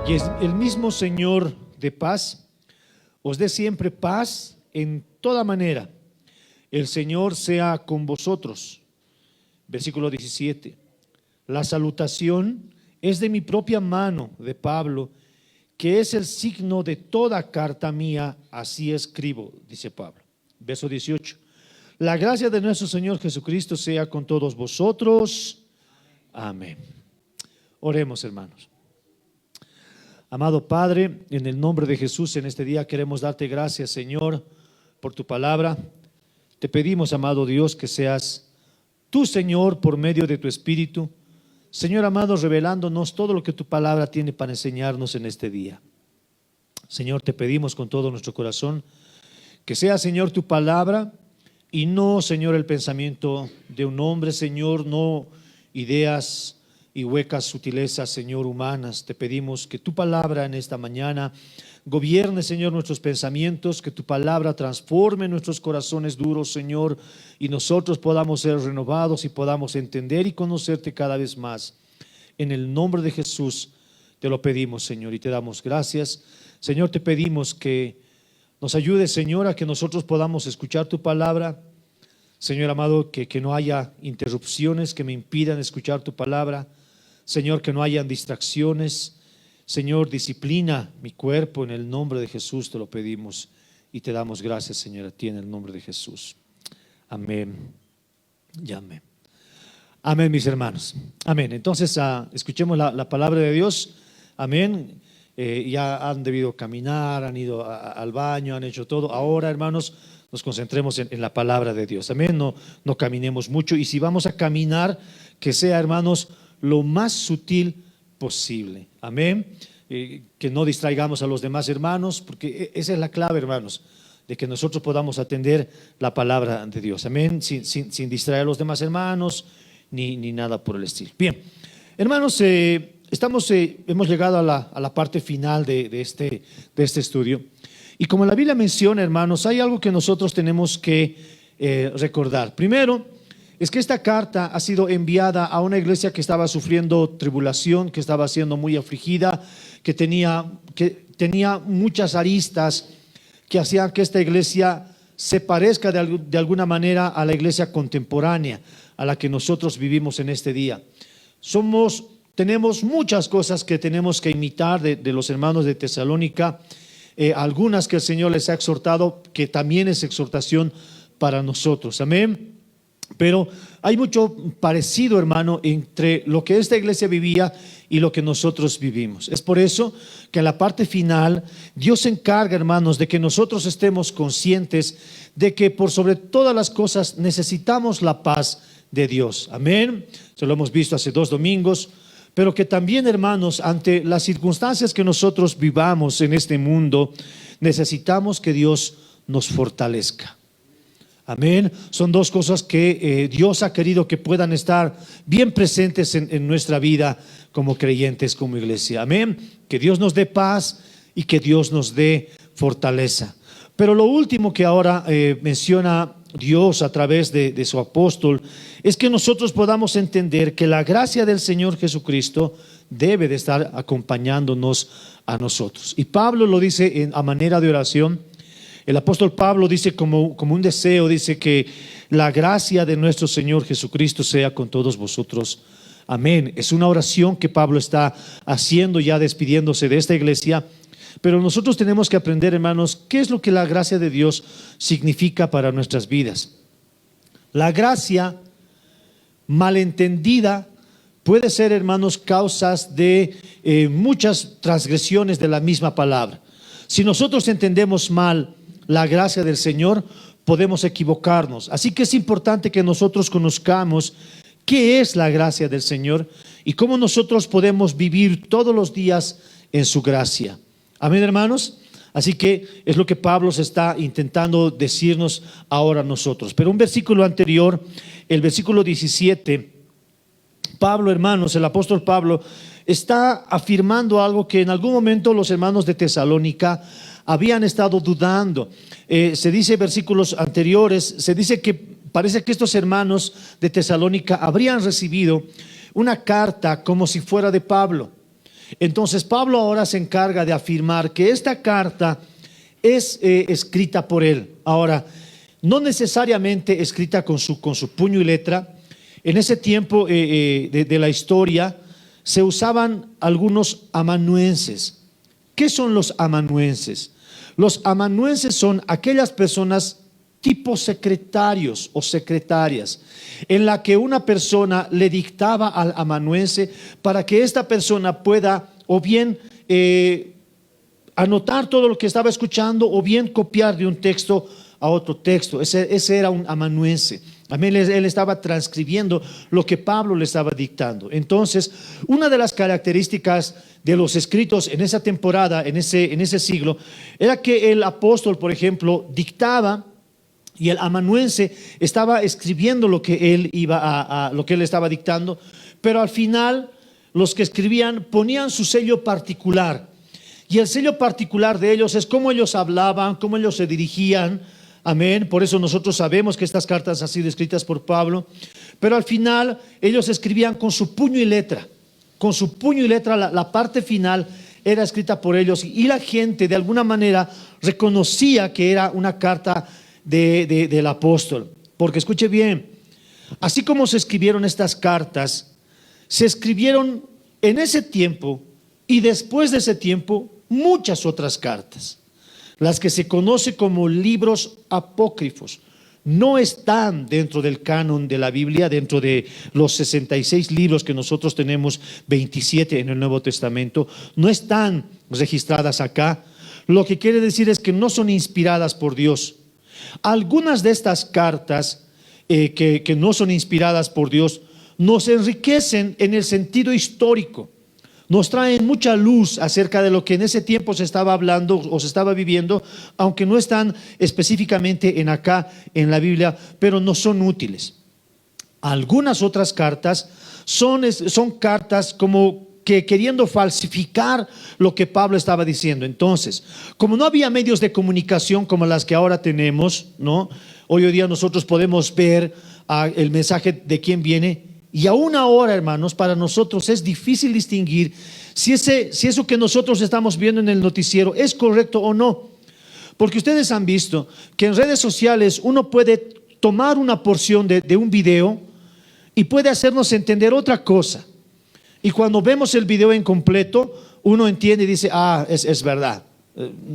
Y es el mismo Señor de paz os dé siempre paz en toda manera. El Señor sea con vosotros. Versículo 17. La salutación es de mi propia mano, de Pablo, que es el signo de toda carta mía, así escribo, dice Pablo. Verso 18. La gracia de nuestro Señor Jesucristo sea con todos vosotros. Amén. Oremos, hermanos. Amado Padre, en el nombre de Jesús, en este día queremos darte gracias, Señor, por tu palabra. Te pedimos, amado Dios, que seas tú, Señor, por medio de tu Espíritu, Señor amado, revelándonos todo lo que tu palabra tiene para enseñarnos en este día. Señor, te pedimos con todo nuestro corazón que sea, Señor, tu palabra y no, Señor, el pensamiento de un hombre, Señor, no ideas y huecas sutilezas, Señor, humanas. Te pedimos que tu palabra en esta mañana gobierne, Señor, nuestros pensamientos, que tu palabra transforme nuestros corazones duros, Señor, y nosotros podamos ser renovados y podamos entender y conocerte cada vez más. En el nombre de Jesús te lo pedimos, Señor, y te damos gracias. Señor, te pedimos que nos ayudes, Señor, a que nosotros podamos escuchar tu palabra. Señor amado, que no haya interrupciones que me impidan escuchar tu palabra. Señor, que no hayan distracciones. Señor, disciplina mi cuerpo en el nombre de Jesús, te lo pedimos y te damos gracias, Señor, a ti en el nombre de Jesús. Amén y amén. Amén, mis hermanos. Amén. Entonces, escuchemos la palabra de Dios. Amén. Ya han debido caminar, han ido al baño, han hecho todo. Ahora, hermanos, nos concentremos en la palabra de Dios. Amén. No caminemos mucho, y si vamos a caminar, que sea, hermanos, lo más sutil posible. Amén. Que no distraigamos a los demás hermanos, porque esa es la clave, hermanos, de que nosotros podamos atender la palabra de Dios. Amén. Sin distraer a los demás hermanos ni nada por el estilo. Bien, hermanos, hemos llegado a la parte final de este estudio, y como la Biblia menciona, hermanos, hay algo que nosotros tenemos que recordar. Primero, es que esta carta ha sido enviada a una iglesia que estaba sufriendo tribulación, que estaba siendo muy afligida, que tenía muchas aristas que hacían que esta iglesia se parezca de alguna manera a la iglesia contemporánea, a la que nosotros vivimos en este día. Tenemos muchas cosas que tenemos que imitar de los hermanos de Tesalónica, algunas que el Señor les ha exhortado, que también es exhortación para nosotros. Amén. Pero hay mucho parecido, hermano, entre lo que esta iglesia vivía y lo que nosotros vivimos. Es por eso que en la parte final Dios se encarga, hermanos, de que nosotros estemos conscientes de que por sobre todas las cosas necesitamos la paz de Dios. Amén. Eso lo hemos visto hace 2 domingos. Pero que también, hermanos, ante las circunstancias que nosotros vivamos en este mundo, necesitamos que Dios nos fortalezca. Amén. Son 2 cosas que Dios ha querido que puedan estar bien presentes en nuestra vida como creyentes, como iglesia. Amén. Que Dios nos dé paz y que Dios nos dé fortaleza. Pero lo último que ahora menciona Dios a través de su apóstol es que nosotros podamos entender que la gracia del Señor Jesucristo debe de estar acompañándonos a nosotros. Y Pablo lo dice a manera de oración. El apóstol Pablo dice como un deseo, dice que la gracia de nuestro Señor Jesucristo sea con todos vosotros. Amén. Es una oración que Pablo está haciendo, ya despidiéndose de esta iglesia. Pero nosotros tenemos que aprender, hermanos, qué es lo que la gracia de Dios significa para nuestras vidas. La gracia malentendida puede ser, hermanos, causas de muchas transgresiones de la misma palabra. Si nosotros entendemos mal la gracia del Señor, podemos equivocarnos. Así que es importante que nosotros conozcamos qué es la gracia del Señor y cómo nosotros podemos vivir todos los días en su gracia. Amén, hermanos. Así que es lo que Pablo se está intentando decirnos ahora a nosotros. Pero un versículo anterior, el versículo 17, Pablo, hermanos, el apóstol Pablo está afirmando algo que en algún momento los hermanos de Tesalónica habían estado dudando. Se dice en versículos anteriores, se dice que parece que estos hermanos de Tesalónica habrían recibido una carta como si fuera de Pablo. Entonces Pablo ahora se encarga de afirmar que esta carta es escrita por él. Ahora, no necesariamente escrita con su puño y letra. En ese tiempo de la historia se usaban algunos amanuenses. ¿Qué son los amanuenses? Los amanuenses son aquellas personas tipo secretarios o secretarias, en la que una persona le dictaba al amanuense para que esta persona pueda o bien anotar todo lo que estaba escuchando o bien copiar de un texto a otro texto. Ese era un amanuense. Amén. Él estaba transcribiendo lo que Pablo le estaba dictando. Entonces, una de las características de los escritos en esa temporada, en ese siglo, era que el apóstol, por ejemplo, dictaba y el amanuense estaba escribiendo lo que él lo que él estaba dictando, pero al final los que escribían ponían su sello particular. Y el sello particular de ellos es cómo ellos hablaban, cómo ellos se dirigían. Amén. Por eso nosotros sabemos que estas cartas han sido escritas por Pablo. Pero al final ellos escribían con su puño y letra. Con su puño y letra la parte final era escrita por ellos. Y la gente de alguna manera reconocía que era una carta del apóstol. Porque escuche bien, así como se escribieron estas cartas, se escribieron en ese tiempo y después de ese tiempo muchas otras cartas. Las que se conoce como libros apócrifos no están dentro del canon de la Biblia, dentro de los 66 libros que nosotros tenemos, 27 en el Nuevo Testamento, no están registradas acá. Lo que quiere decir es que no son inspiradas por Dios. Algunas de estas cartas que no son inspiradas por Dios nos enriquecen en el sentido histórico. Nos traen mucha luz acerca de lo que en ese tiempo se estaba hablando o se estaba viviendo, aunque no están específicamente en la Biblia, pero no son útiles. Algunas otras cartas son cartas como que queriendo falsificar lo que Pablo estaba diciendo. Entonces, como no había medios de comunicación como las que ahora tenemos, ¿no? Hoy en día nosotros podemos ver el mensaje de quién viene. Y aún ahora, hermanos, para nosotros es difícil distinguir si eso que nosotros estamos viendo en el noticiero es correcto o no. Porque ustedes han visto que en redes sociales uno puede tomar una porción de un video y puede hacernos entender otra cosa. Y cuando vemos el video en completo, uno entiende y dice, es verdad.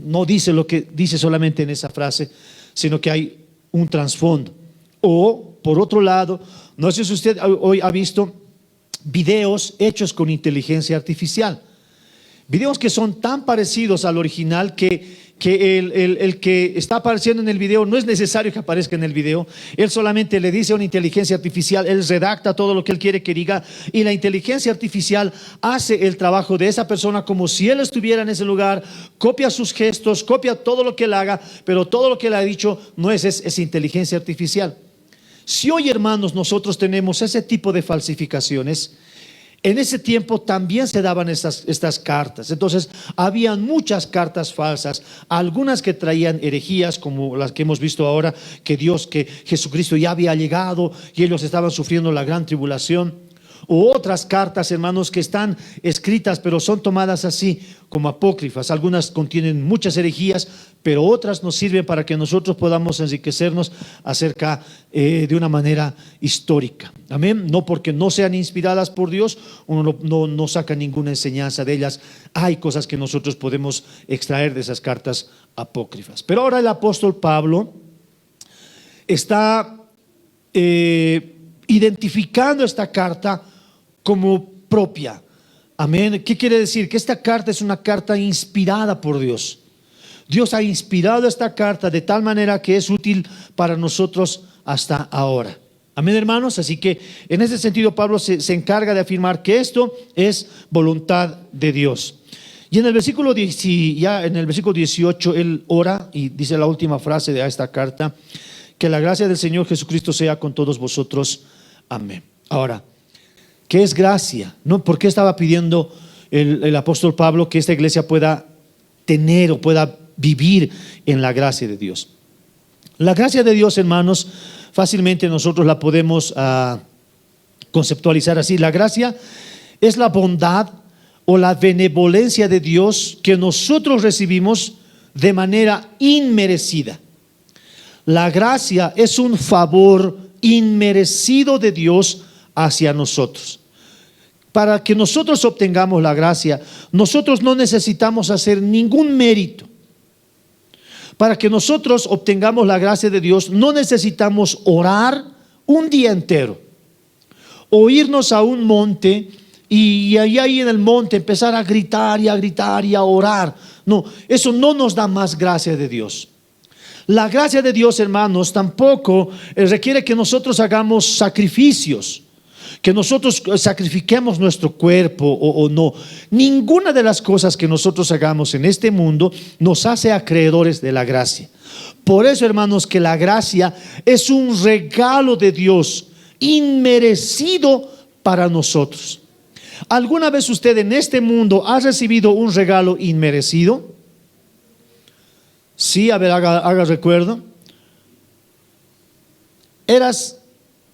No dice lo que dice solamente en esa frase, sino que hay un trasfondo. O, por otro lado, no sé si usted hoy ha visto videos hechos con inteligencia artificial. Videos que son tan parecidos al original que el que está apareciendo en el video no es necesario que aparezca en el video. Él solamente le dice a una inteligencia artificial, él redacta todo lo que él quiere que diga y la inteligencia artificial hace el trabajo de esa persona como si él estuviera en ese lugar, copia sus gestos, copia todo lo que él haga, pero todo lo que él ha dicho no es inteligencia artificial. Si hoy, hermanos, nosotros tenemos ese tipo de falsificaciones, en ese tiempo también se daban estas cartas. Entonces habían muchas cartas falsas, algunas que traían herejías como las que hemos visto ahora, que Jesucristo ya había llegado y ellos estaban sufriendo la gran tribulación. O otras cartas, hermanos, que están escritas pero son tomadas así como apócrifas. Algunas contienen muchas herejías, pero otras nos sirven para que nosotros podamos enriquecernos acerca de una manera histórica. Amén. No porque no sean inspiradas por Dios, uno no saca ninguna enseñanza de ellas. Hay cosas que nosotros podemos extraer de esas cartas apócrifas. Pero ahora el apóstol Pablo está identificando esta carta como propia. Amén. ¿Qué quiere decir? Que esta carta es una carta inspirada por Dios. Dios ha inspirado esta carta de tal manera que es útil para nosotros hasta ahora. Amén, hermanos. Así que en ese sentido Pablo se encarga de afirmar que esto es voluntad de Dios. Y en el versículo 18 él ora y dice la última frase de esta carta: que la gracia del Señor Jesucristo sea con todos vosotros. Amén. Ahora, ¿qué es gracia? ¿No? ¿Por qué estaba pidiendo el apóstol Pablo que esta iglesia pueda tener o pueda vivir en la gracia de Dios? La gracia de Dios, hermanos, fácilmente nosotros la podemos conceptualizar así. La gracia es la bondad o la benevolencia de Dios que nosotros recibimos de manera inmerecida. La gracia es un favor inmerecido de Dios hacia nosotros. Para que nosotros obtengamos la gracia, nosotros no necesitamos hacer ningún mérito. Para que nosotros obtengamos la gracia de Dios, no necesitamos orar un día entero, o irnos a un monte y ahí en el monte empezar a gritar y a gritar y a orar. No, eso no nos da más gracia de Dios. La gracia de Dios, hermanos, tampoco requiere que nosotros hagamos sacrificios, que nosotros sacrifiquemos nuestro cuerpo o no. Ninguna de las cosas que nosotros hagamos en este mundo nos hace acreedores de la gracia. Por eso, hermanos, que la gracia es un regalo de Dios inmerecido para nosotros. ¿Alguna vez usted en este mundo ha recibido un regalo inmerecido? Sí, a ver, haga recuerdo.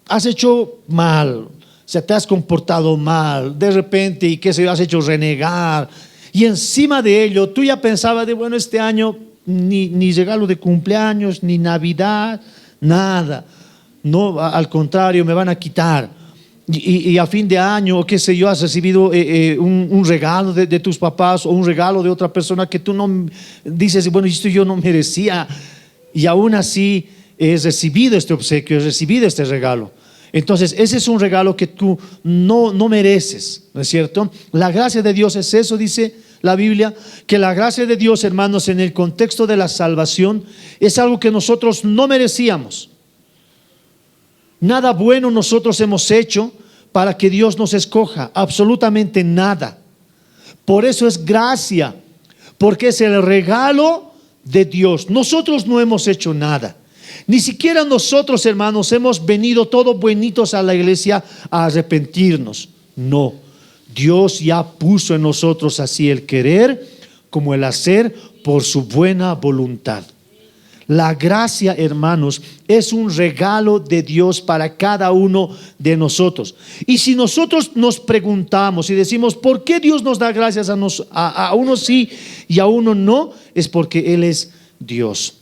Has hecho mal, o sea, te has comportado mal, de repente, y qué sé yo, has hecho renegar, y encima de ello, tú ya pensabas de, bueno, este año ni regalo de cumpleaños, ni Navidad, nada. No, al contrario, me van a quitar. Y a fin de año, qué sé yo, has recibido un regalo de tus papás o un regalo de otra persona que tú no dices, bueno, esto yo no merecía, y aún así he recibido este obsequio, he recibido este regalo. Entonces ese es un regalo que tú no mereces, ¿no es cierto? La gracia de Dios es eso, dice la Biblia, que la gracia de Dios, hermanos, en el contexto de la salvación es algo que nosotros no merecíamos. Nada bueno nosotros hemos hecho para que Dios nos escoja, absolutamente nada. Por eso es gracia, porque es el regalo de Dios. Nosotros no hemos hecho nada. Ni siquiera nosotros, hermanos, hemos venido todos buenitos a la iglesia a arrepentirnos. No, Dios ya puso en nosotros así el querer como el hacer por su buena voluntad. La gracia, hermanos, es un regalo de Dios para cada uno de nosotros. Y si nosotros nos preguntamos y decimos, ¿por qué Dios nos da gracias a unos sí y a uno no? Es porque Él es Dios.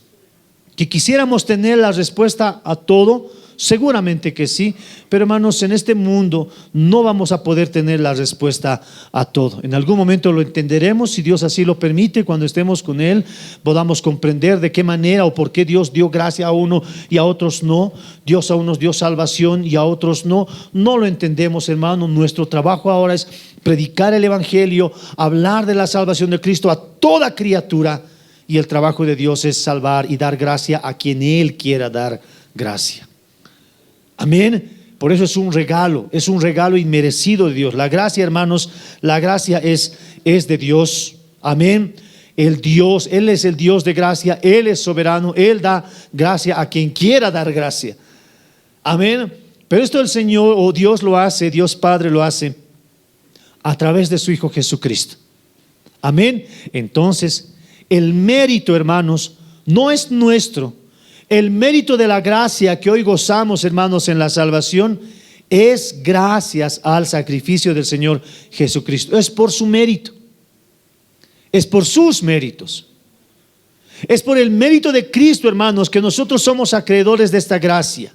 Que quisiéramos tener la respuesta a todo, seguramente que sí, pero hermanos, en este mundo no vamos a poder tener la respuesta a todo. En algún momento lo entenderemos, si Dios así lo permite, cuando estemos con Él, podamos comprender de qué manera o por qué Dios dio gracia a uno y a otros no. Dios a unos dio salvación y a otros no. No lo entendemos, hermano. Nuestro trabajo ahora es predicar el evangelio, hablar de la salvación de Cristo a toda criatura, y el trabajo de Dios es salvar y dar gracia a quien Él quiera dar gracia. Amén. Por eso es un regalo inmerecido de Dios. La gracia, hermanos, la gracia es de Dios. Amén. Él es el Dios de gracia, Él es soberano, Él da gracia a quien quiera dar gracia. Amén. Pero esto el Señor o Dios lo hace, Dios Padre lo hace a través de su Hijo Jesucristo. Amén. Entonces, el mérito, hermanos, no es nuestro. El mérito de la gracia que hoy gozamos, hermanos, en la salvación es gracias al sacrificio del Señor Jesucristo. Es por su mérito, es por sus méritos, es por el mérito de Cristo, hermanos, que nosotros somos acreedores de esta gracia.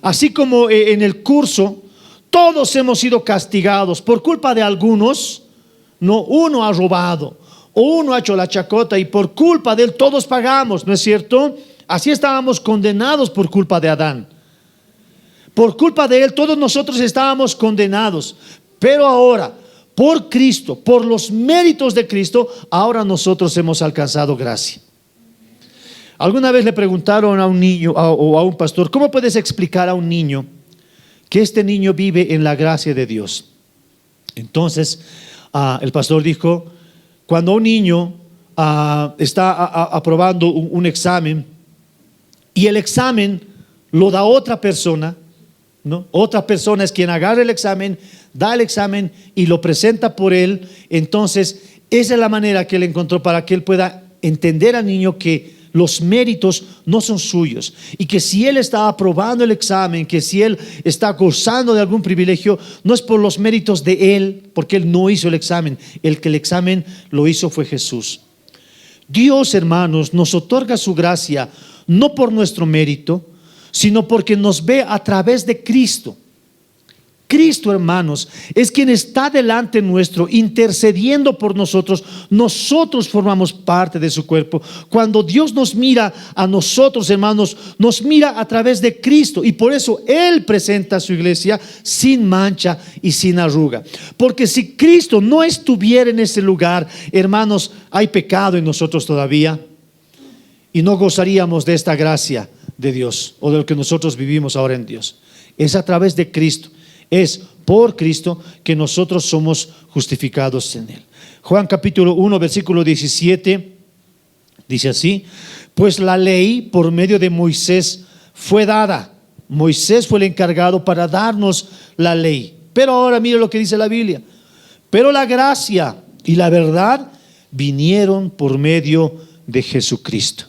Así como en el curso todos hemos sido castigados por culpa de algunos, no, uno ha robado o uno ha hecho la chacota y por culpa de él todos pagamos, ¿no es cierto? Así estábamos condenados por culpa de Adán. Por culpa de él todos nosotros estábamos condenados. Pero ahora, por Cristo, por los méritos de Cristo, ahora nosotros hemos alcanzado gracia. Alguna vez le preguntaron a un niño o a un pastor, ¿cómo puedes explicar a un niño que este niño vive en la gracia de Dios? Entonces el pastor dijo, cuando un niño está aprobando un examen y el examen lo da otra persona, ¿no? Otra persona es quien agarra el examen, da el examen y lo presenta por él. Entonces esa es la manera que él encontró para que él pueda entender al niño que los méritos no son suyos y que si él está aprobando el examen, que si él está gozando de algún privilegio, no es por los méritos de él, porque él no hizo el examen. El que el examen lo hizo fue Jesús. Dios, hermanos, nos otorga su gracia no por nuestro mérito, sino porque nos ve a través de Cristo. Cristo, hermanos, es quien está delante nuestro, intercediendo por nosotros. Nosotros formamos parte de su cuerpo. Cuando Dios nos mira a nosotros, hermanos, nos mira a través de Cristo. Y por eso Él presenta a su iglesia sin mancha y sin arruga. Porque si Cristo no estuviera en ese lugar, hermanos, hay pecado en nosotros todavía. Y no gozaríamos de esta gracia de Dios o de lo que nosotros vivimos ahora en Dios. Es a través de Cristo. Es por Cristo que nosotros somos justificados en Él. Juan capítulo 1 versículo 17 dice así: pues la ley por medio de Moisés fue dada. Moisés fue el encargado para darnos la ley. Pero ahora mire lo que dice la Biblia: pero la gracia y la verdad vinieron por medio de Jesucristo.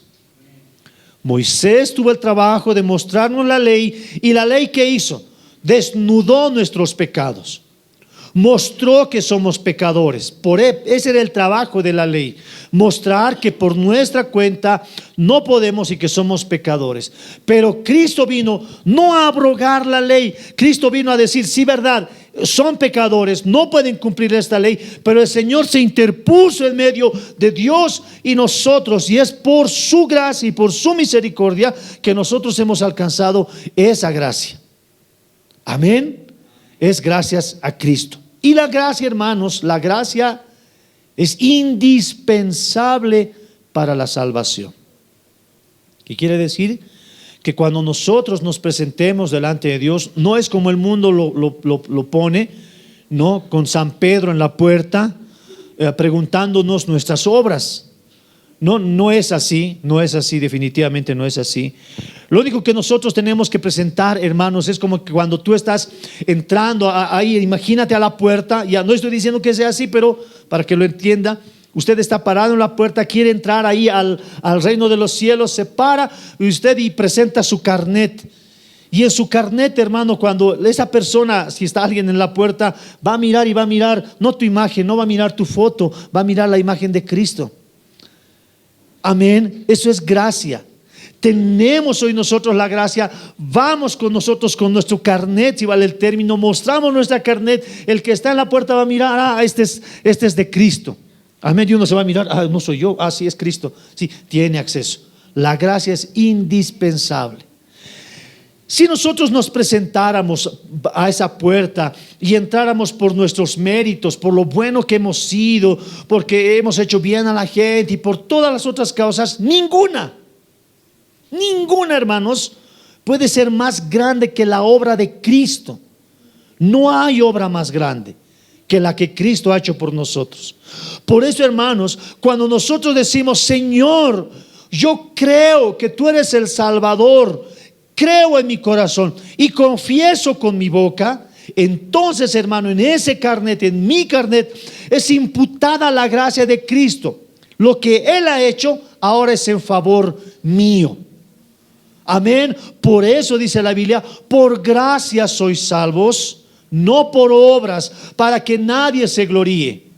Moisés tuvo el trabajo de mostrarnos la ley, y la ley ¿qué hizo? Desnudó nuestros pecados, mostró que somos pecadores. Ese era el trabajo de la ley, mostrar que por nuestra cuenta no podemos y que somos pecadores. Pero Cristo vino no a abrogar la ley. Cristo vino a decir: sí, verdad, son pecadores, no pueden cumplir esta ley, pero el Señor se interpuso en medio de Dios y nosotros, y es por su gracia y por su misericordia que nosotros hemos alcanzado esa gracia. Amén. Es gracias a Cristo. Y la gracia, hermanos, la gracia es indispensable para la salvación. ¿Qué quiere decir? Que cuando nosotros nos presentemos delante de Dios, no es como el mundo lo pone, ¿no? Con San Pedro en la puerta, preguntándonos nuestras obras. No es así, definitivamente no es así. Lo único que nosotros tenemos que presentar, hermanos, es como que cuando tú estás entrando ahí, imagínate a la puerta. Ya no estoy diciendo que sea así, pero para que lo entienda, usted está parado en la puerta, quiere entrar ahí al reino de los cielos, se para usted y presenta su carnet. Y en su carnet, hermano, cuando esa persona, si está alguien en la puerta, va a mirar y va a mirar no tu imagen, no va a mirar tu foto, va a mirar la imagen de Cristo. Amén. Eso es gracia. Tenemos hoy nosotros la gracia. Vamos con nosotros con nuestro carnet, si vale el término, mostramos nuestra carnet. El que está en la puerta va a mirar: este es de Cristo. Amén. Y uno se va a mirar: no soy yo, sí es Cristo. Sí, tiene acceso. La gracia es indispensable. Si nosotros nos presentáramos a esa puerta y entráramos por nuestros méritos, por lo bueno que hemos sido, porque hemos hecho bien a la gente y por todas las otras causas, ninguna, hermanos, puede ser más grande que la obra de Cristo. No hay obra más grande que la que Cristo ha hecho por nosotros. Por eso, hermanos, cuando nosotros decimos: Señor, yo creo que tú eres el Salvador, creo en mi corazón y confieso con mi boca, entonces, hermano, en ese carnet, en mi carnet, es imputada la gracia de Cristo. Lo que Él ha hecho ahora es en favor mío. Amén. Por eso dice la Biblia: por gracia sois salvos, no por obras, para que nadie se gloríe.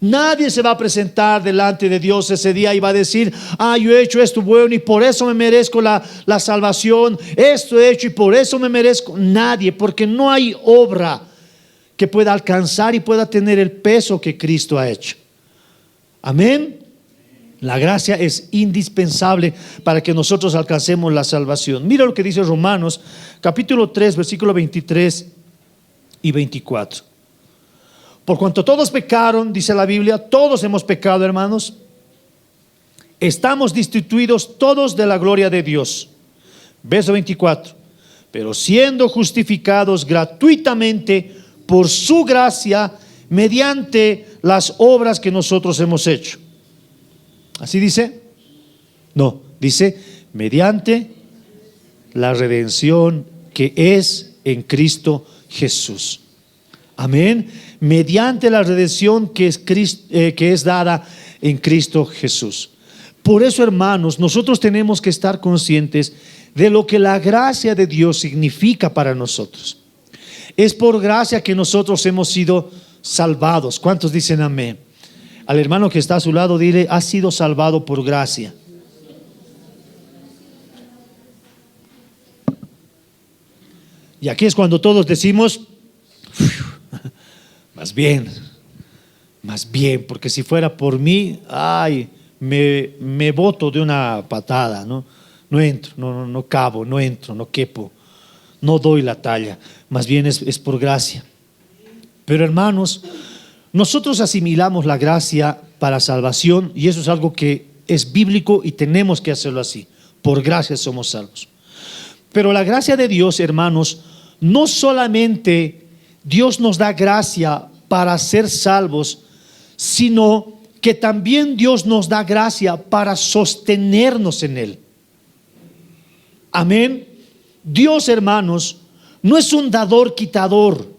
Nadie se va a presentar delante de Dios ese día y va a decir: yo he hecho esto bueno y por eso me merezco la salvación. Esto he hecho y por eso me merezco. Nadie, porque no hay obra que pueda alcanzar y pueda tener el peso que Cristo ha hecho. Amén. La gracia es indispensable para que nosotros alcancemos la salvación. Mira lo que dice Romanos capítulo 3 versículo 23 y 24. Por cuanto todos pecaron, dice la Biblia, todos hemos pecado, hermanos, estamos destituidos todos de la gloria de Dios. Verso 24. Pero siendo justificados gratuitamente por su gracia, mediante las obras que nosotros hemos hecho. ¿Así dice? No, dice: mediante la redención que es en Cristo Jesús. Amén. Mediante la redención que es dada en Cristo Jesús. Por eso, hermanos, nosotros tenemos que estar conscientes de lo que la gracia de Dios significa para nosotros. Es por gracia que nosotros hemos sido salvados. ¿Cuántos dicen amén? Al hermano que está a su lado, dile: has sido salvado por gracia. Y aquí es cuando todos decimos: más bien, porque si fuera por mí, ay, me boto de una patada, ¿no? No entro, no cabo, no entro, no quepo, no doy la talla. Más bien es por gracia. Pero hermanos, nosotros asimilamos la gracia para salvación, y eso es algo que es bíblico y tenemos que hacerlo así. Por gracia somos salvos. Pero la gracia de Dios, hermanos, no solamente Dios nos da gracia para ser salvos, sino que también Dios nos da gracia para sostenernos en Él. Amén. Dios, hermanos, no es un dador quitador.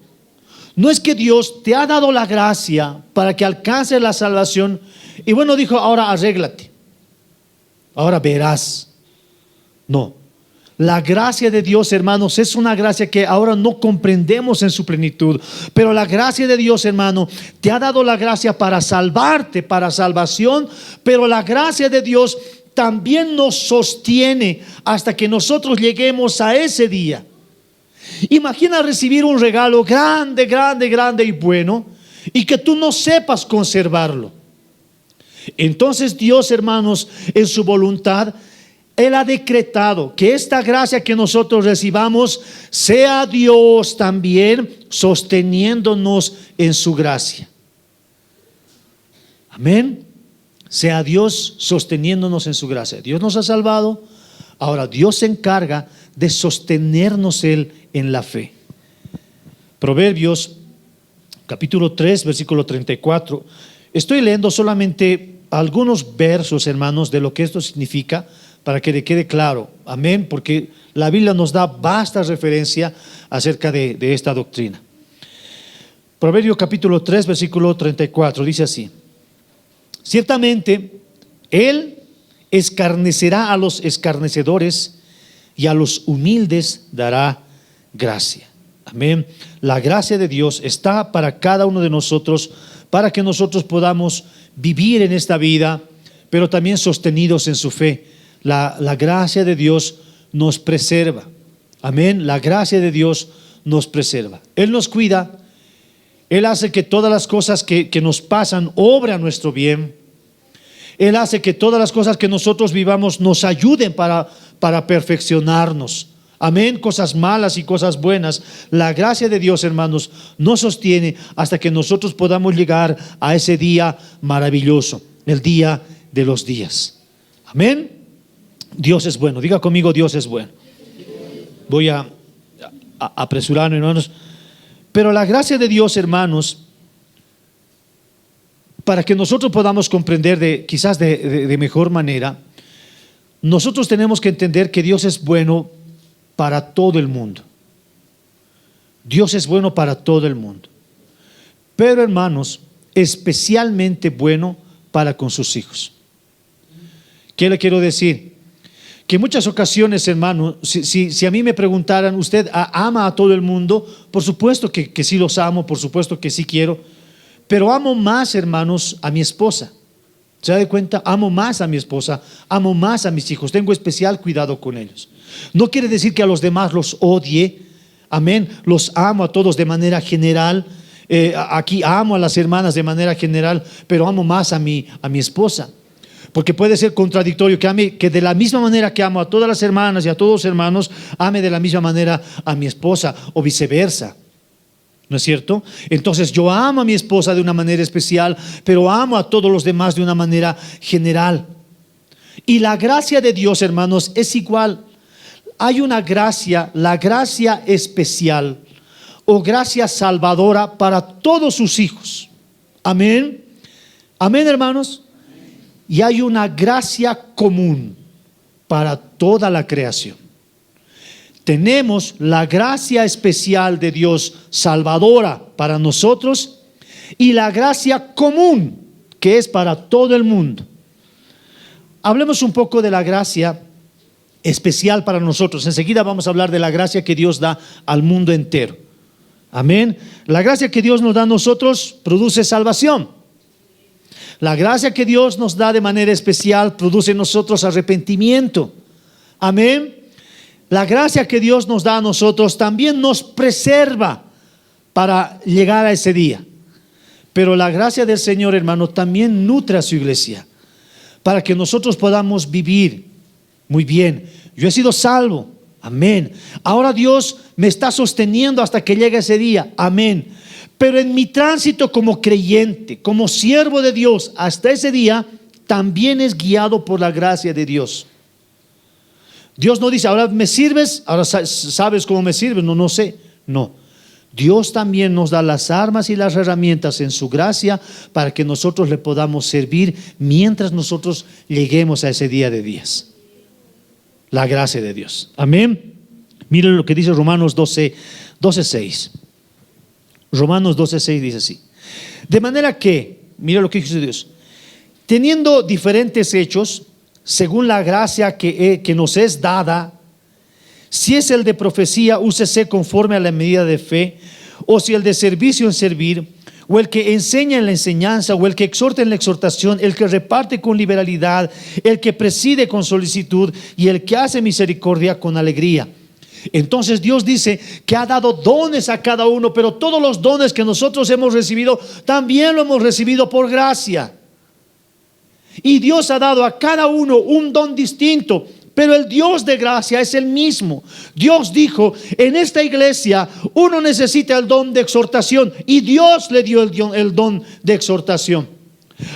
No es que Dios te ha dado la gracia para que alcances la salvación y bueno, dijo: ahora arréglate, ahora verás. No. La gracia de Dios, hermanos, es una gracia que ahora no comprendemos en su plenitud. Pero la gracia de Dios, hermano, te ha dado la gracia para salvarte, para salvación. Pero la gracia de Dios también nos sostiene hasta que nosotros lleguemos a ese día. Imagina recibir un regalo grande, grande, grande y bueno, y que tú no sepas conservarlo. Entonces Dios, hermanos, en su voluntad, Él ha decretado que esta gracia que nosotros recibamos sea Dios también sosteniéndonos en su gracia. Amén. Sea Dios sosteniéndonos en su gracia. Dios nos ha salvado. Ahora Dios se encarga de sostenernos Él en la fe. Proverbios capítulo 3 versículo 34. Estoy leyendo solamente algunos versos, hermanos, de lo que esto significa, para que le quede claro. Amén. Porque la Biblia nos da vasta referencia acerca de esta doctrina. Proverbios capítulo 3 versículo 34 dice así: ciertamente Él escarnecerá a los escarnecedores y a los humildes dará gracia. Amén. La gracia de Dios está para cada uno de nosotros, para que nosotros podamos vivir en esta vida, pero también sostenidos en su fe. La gracia de Dios nos preserva. Amén. La gracia de Dios nos preserva. Él nos cuida. Él hace que todas las cosas que nos pasan obren a nuestro bien. Él hace que todas las cosas que nosotros vivamos nos ayuden para perfeccionarnos. Amén. Cosas malas y cosas buenas. La gracia de Dios, hermanos, nos sostiene hasta que nosotros podamos llegar a ese día maravilloso, el día de los días. Amén. Dios es bueno. Diga conmigo: Dios es bueno. Voy a apresurarme, hermanos. Pero la gracia de Dios, hermanos, para que nosotros podamos comprender quizás de mejor manera, nosotros tenemos que entender que Dios es bueno para todo el mundo. Dios es bueno para todo el mundo. Pero, hermanos, especialmente bueno para con sus hijos. ¿Qué le quiero decir? Que en muchas ocasiones, hermano, si a mí me preguntaran: ¿usted ama a todo el mundo? Por supuesto que sí los amo, por supuesto que sí quiero. Pero amo más, hermanos, a mi esposa. ¿Se da cuenta? Amo más a mi esposa, amo más a mis hijos, tengo especial cuidado con ellos. No quiere decir que a los demás los odie. Amén. Los amo a todos de manera general. Aquí amo a las hermanas de manera general, pero amo más a mi esposa. Porque puede ser contradictorio que de la misma manera que amo a todas las hermanas y a todos los hermanos, ame de la misma manera a mi esposa, o viceversa. ¿No es cierto? Entonces yo amo a mi esposa de una manera especial, pero amo a todos los demás de una manera general. Y la gracia de Dios, hermanos, es igual. Hay una gracia, la gracia especial o gracia salvadora para todos sus hijos. Amén. Amén, hermanos. Y hay una gracia común para toda la creación. Tenemos la gracia especial de Dios salvadora para nosotros y la gracia común que es para todo el mundo. hablemos un poco de la gracia especial para nosotros. Enseguida vamos a hablar de la gracia que Dios da al mundo entero. Amén. La gracia que Dios nos da a nosotros produce salvación. La gracia que Dios nos da de manera especial produce en nosotros arrepentimiento. Amén. La gracia que Dios nos da a nosotros también nos preserva para llegar a ese día. Pero la gracia del Señor, hermano, también nutre a su iglesia para que nosotros podamos vivir muy bien. Yo he sido salvo. Amén. Ahora Dios me está sosteniendo hasta que llegue ese día. Amén. Pero en mi tránsito como creyente, como siervo de Dios, hasta ese día, también es guiado por la gracia de Dios. Dios no dice, ahora me sirves, ahora sabes cómo me sirves. No sé. No. Dios también nos da las armas y las herramientas en su gracia para que nosotros le podamos servir mientras nosotros lleguemos a ese día de días. La gracia de Dios. Amén. Miren lo que dice Romanos 12:6. Romanos 12:6 dice así: de manera que, mira lo que dice Dios, teniendo diferentes hechos, según la gracia que nos es dada, si es el de profecía, úsese conforme a la medida de fe, o si el de servicio en servir, o el que enseña en la enseñanza, o el que exhorta en la exhortación, el que reparte con liberalidad, el que preside con solicitud, y el que hace misericordia con alegría. Entonces Dios dice que ha dado dones a cada uno, pero todos los dones que nosotros hemos recibido, también lo hemos recibido por gracia. Y Dios ha dado a cada uno un don distinto, pero el Dios de gracia es el mismo. Dios dijo, en esta iglesia uno necesita el don de exhortación, y Dios le dio el don de exhortación.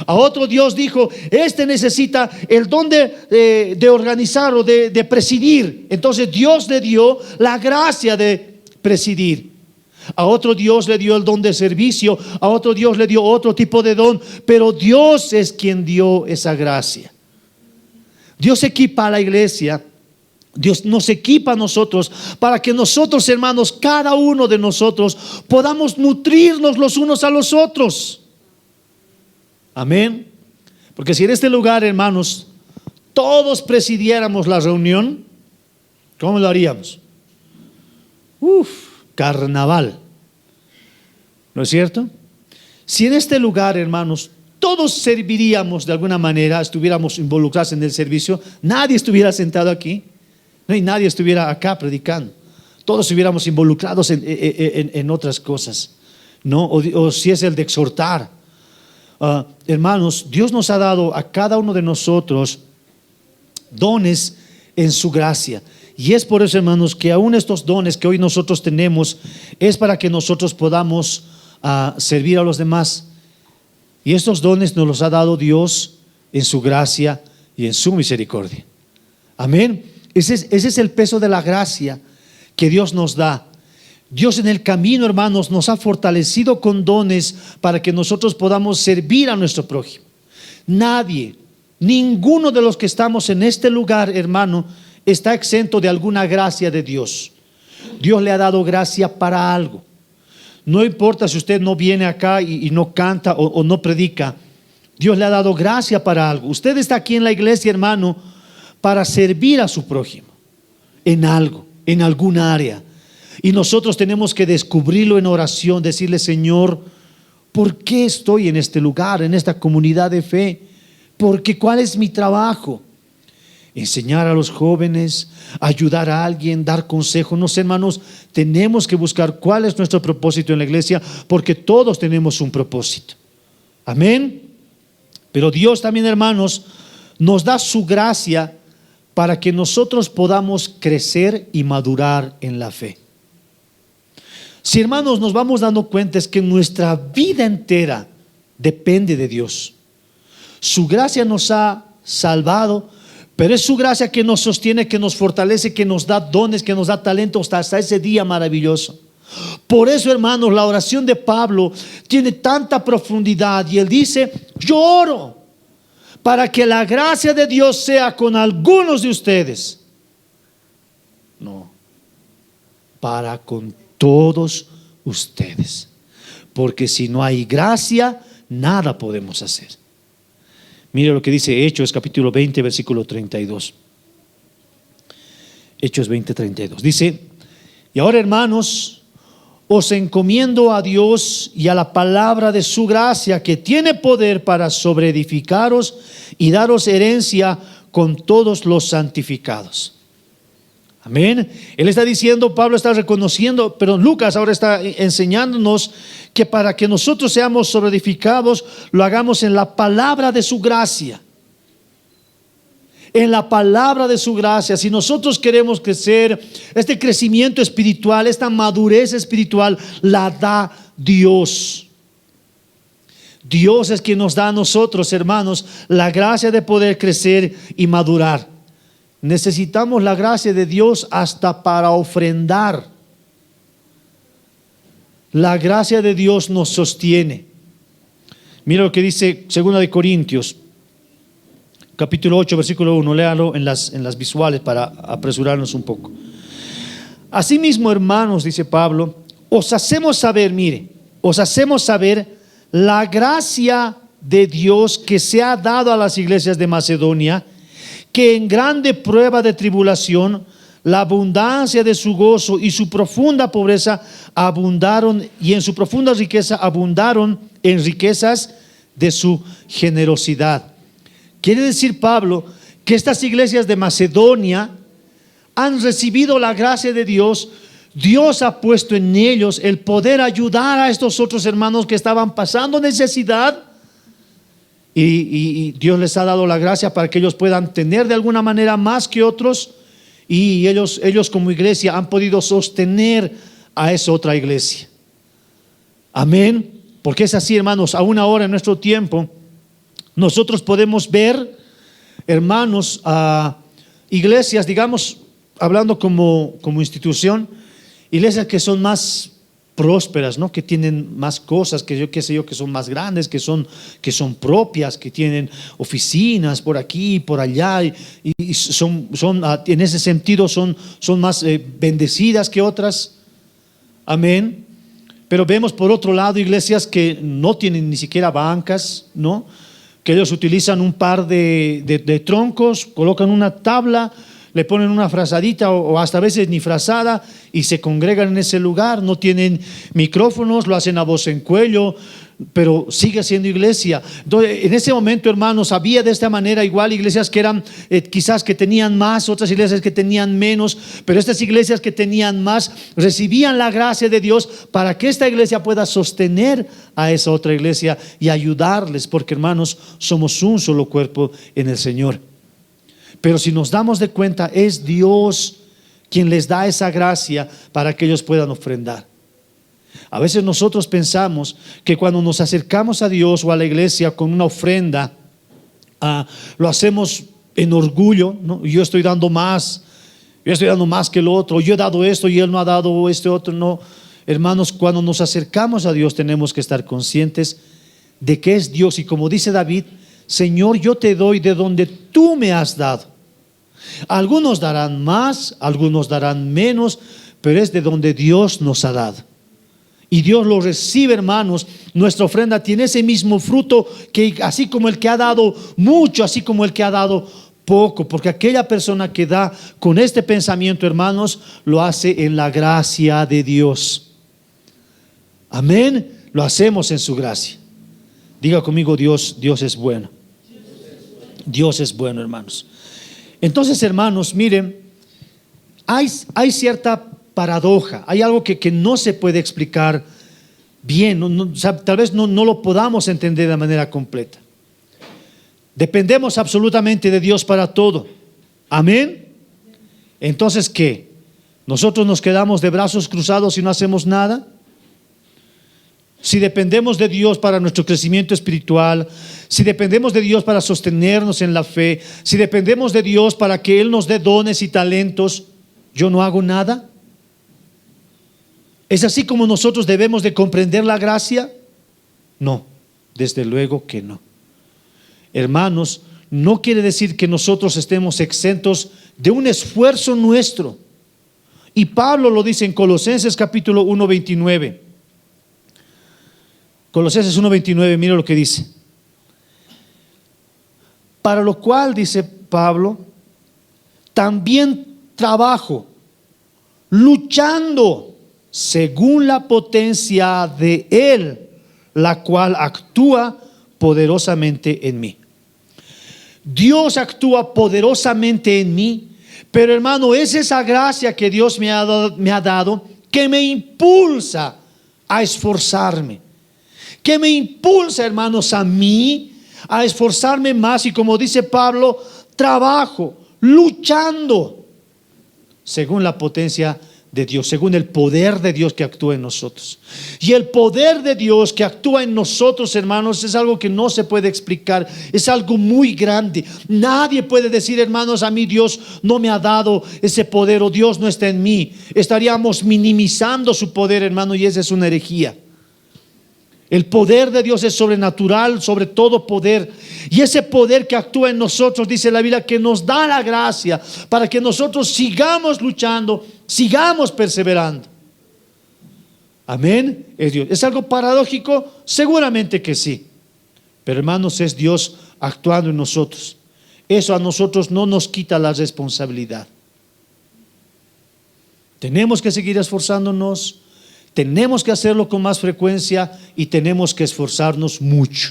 A otro Dios dijo, este necesita el don de organizar o de presidir. Entonces Dios le dio la gracia de presidir. A otro Dios le dio el don de servicio, a otro Dios le dio otro tipo de don, pero Dios es quien dio esa gracia. Dios equipa a la iglesia, Dios nos equipa a nosotros para que nosotros, hermanos, cada uno de nosotros podamos nutrirnos los unos a los otros. Amén. Porque si en este lugar, hermanos, todos presidiéramos la reunión, ¿cómo lo haríamos? Carnaval. ¿No es cierto? Si en este lugar, hermanos, todos serviríamos de alguna manera, estuviéramos involucrados en el servicio, nadie estuviera sentado aquí, no, y nadie estuviera acá predicando, todos estuviéramos involucrados en otras cosas, ¿no? O si es el de exhortar. Hermanos, Dios nos ha dado a cada uno de nosotros dones en su gracia. Y es por eso, hermanos, que aún estos dones que hoy nosotros tenemos es para que nosotros podamos servir a los demás. Y estos dones nos los ha dado Dios en su gracia y en su misericordia. Amén. Ese es el peso de la gracia que Dios nos da. Dios en el camino, hermanos, nos ha fortalecido con dones para que nosotros podamos servir a nuestro prójimo. Nadie, ninguno de los que estamos en este lugar, hermano, está exento de alguna gracia de Dios. Dios le ha dado gracia para algo. No importa si usted no viene acá y no canta o no predica, Dios le ha dado gracia para algo. Usted está aquí en la iglesia, hermano, para servir a su prójimo en algo, en alguna área. Y nosotros tenemos que descubrirlo en oración, decirle, Señor, ¿por qué estoy en este lugar, en esta comunidad de fe? Porque ¿cuál es mi trabajo? Enseñar a los jóvenes, ayudar a alguien, dar consejo. No sé, hermanos, tenemos que buscar cuál es nuestro propósito en la iglesia, porque todos tenemos un propósito. Amén. Pero Dios también, hermanos, nos da su gracia para que nosotros podamos crecer y madurar en la fe. Si, hermanos, nos vamos dando cuenta es que nuestra vida entera depende de Dios. Su gracia nos ha salvado, pero es su gracia que nos sostiene, que nos fortalece, que nos da dones, que nos da talentos hasta ese día maravilloso. Por eso, hermanos, la oración de Pablo tiene tanta profundidad y él dice, yo oro para que la gracia de Dios sea con algunos de ustedes. No, para con todos ustedes, porque si no hay gracia, nada podemos hacer. Mire lo que dice Hechos capítulo 20, versículo 32. Hechos 20, 32. Dice: y ahora, hermanos, os encomiendo a Dios y a la palabra de su gracia, que tiene poder para sobreedificaros y daros herencia con todos los santificados. Amén. Él está diciendo, Pablo está reconociendo, pero Lucas ahora está enseñándonos que para que nosotros seamos sobreedificados, lo hagamos en la palabra de su gracia. En la palabra de su gracia. Si nosotros queremos crecer, este crecimiento espiritual, esta madurez espiritual, la da Dios. Dios es quien nos da a nosotros, hermanos, la gracia de poder crecer y madurar. Necesitamos la gracia de Dios hasta para ofrendar. La gracia de Dios nos sostiene. Mira lo que dice 2 Corintios capítulo 8, versículo 1, léalo en las visuales para apresurarnos un poco. Asimismo, hermanos, dice Pablo, os hacemos saber la gracia de Dios que se ha dado a las iglesias de Macedonia, que en grande prueba de tribulación, la abundancia de su gozo y su profunda pobreza abundaron, y en su profunda riqueza abundaron en riquezas de su generosidad. Quiere decir Pablo que estas iglesias de Macedonia han recibido la gracia de Dios. Dios ha puesto en ellos el poder ayudar a estos otros hermanos que estaban pasando necesidad, y Dios les ha dado la gracia para que ellos puedan tener de alguna manera más que otros, y ellos como iglesia han podido sostener a esa otra iglesia. Amén. Porque es así, hermanos, aún ahora en nuestro tiempo nosotros podemos ver, hermanos, a iglesias, digamos, hablando como institución, iglesias que son más prósperas, ¿no? Que tienen más cosas, que yo qué sé yo, que son más grandes, que son propias, que tienen oficinas por aquí y por allá, y son en ese sentido son más bendecidas que otras. Amén. Pero vemos por otro lado iglesias que no tienen ni siquiera bancas, ¿no? Que ellos utilizan un par de troncos, colocan una tabla, le ponen una frazadita o hasta a veces ni frazada, y se congregan en ese lugar. No tienen micrófonos, lo hacen a voz en cuello, pero sigue siendo iglesia. Entonces, en ese momento, hermanos, había de esta manera igual iglesias que eran quizás que tenían más, otras iglesias que tenían menos, pero estas iglesias que tenían más recibían la gracia de Dios para que esta iglesia pueda sostener a esa otra iglesia y ayudarles, porque, hermanos, somos un solo cuerpo en el Señor. Pero si nos damos de cuenta, es Dios quien les da esa gracia para que ellos puedan ofrendar. A veces nosotros pensamos que cuando nos acercamos a Dios o a la iglesia con una ofrenda, lo hacemos en orgullo, ¿no? Yo estoy dando más que el otro, yo he dado esto y él no ha dado este otro. No, hermanos, cuando nos acercamos a Dios tenemos que estar conscientes de que es Dios, y como dice David, Señor, yo te doy de donde tú me has dado. Algunos darán más, algunos darán menos, pero es de donde Dios nos ha dado. Y Dios lo recibe, hermanos. Nuestra ofrenda tiene ese mismo fruto, que así como el que ha dado mucho, así como el que ha dado poco. Porque aquella persona que da con este pensamiento, hermanos, lo hace en la gracia de Dios. Amén. Lo hacemos en su gracia. Diga conmigo, Dios es bueno. Dios es bueno, hermanos. Entonces, hermanos, miren, hay cierta paradoja, hay algo que no se puede explicar bien, o sea, tal vez no lo podamos entender de manera completa. Dependemos absolutamente de Dios para todo. Amén. Entonces, ¿qué? ¿Nosotros nos quedamos de brazos cruzados y no hacemos nada? Si dependemos de Dios para nuestro crecimiento espiritual, si dependemos de Dios para sostenernos en la fe, si dependemos de Dios para que Él nos dé dones y talentos, ¿yo no hago nada? ¿Es así como nosotros debemos de comprender la gracia? No, desde luego que no. Hermanos, no quiere decir que nosotros estemos exentos de un esfuerzo nuestro. Y Pablo lo dice en Colosenses capítulo 1:29. Colosenses 1:29, mira lo que dice. Para lo cual, dice Pablo, también trabajo, luchando según la potencia de Él, la cual actúa poderosamente en mí. Dios actúa poderosamente en mí, pero hermano, es esa gracia que Dios me ha dado que me impulsa a esforzarme, que me impulsa, hermanos, a mí a esforzarme más. Y como dice Pablo, trabajo, luchando según la potencia de Dios, según el poder de Dios que actúa en nosotros. Y el poder de Dios que actúa en nosotros, hermanos, es algo que no se puede explicar, es algo muy grande. Nadie puede decir, hermanos, a mí Dios no me ha dado ese poder, o Dios no está en mí. Estaríamos minimizando su poder, hermano, y esa es una herejía. El poder de Dios es sobrenatural, sobre todo poder. Y ese poder que actúa en nosotros, dice la Biblia, que nos da la gracia para que nosotros sigamos luchando, sigamos perseverando. Amén. Es Dios. ¿Es algo paradójico? Seguramente que sí. Pero hermanos, es Dios actuando en nosotros. Eso a nosotros no nos quita la responsabilidad. Tenemos que seguir esforzándonos. Tenemos que hacerlo con más frecuencia y tenemos que esforzarnos mucho.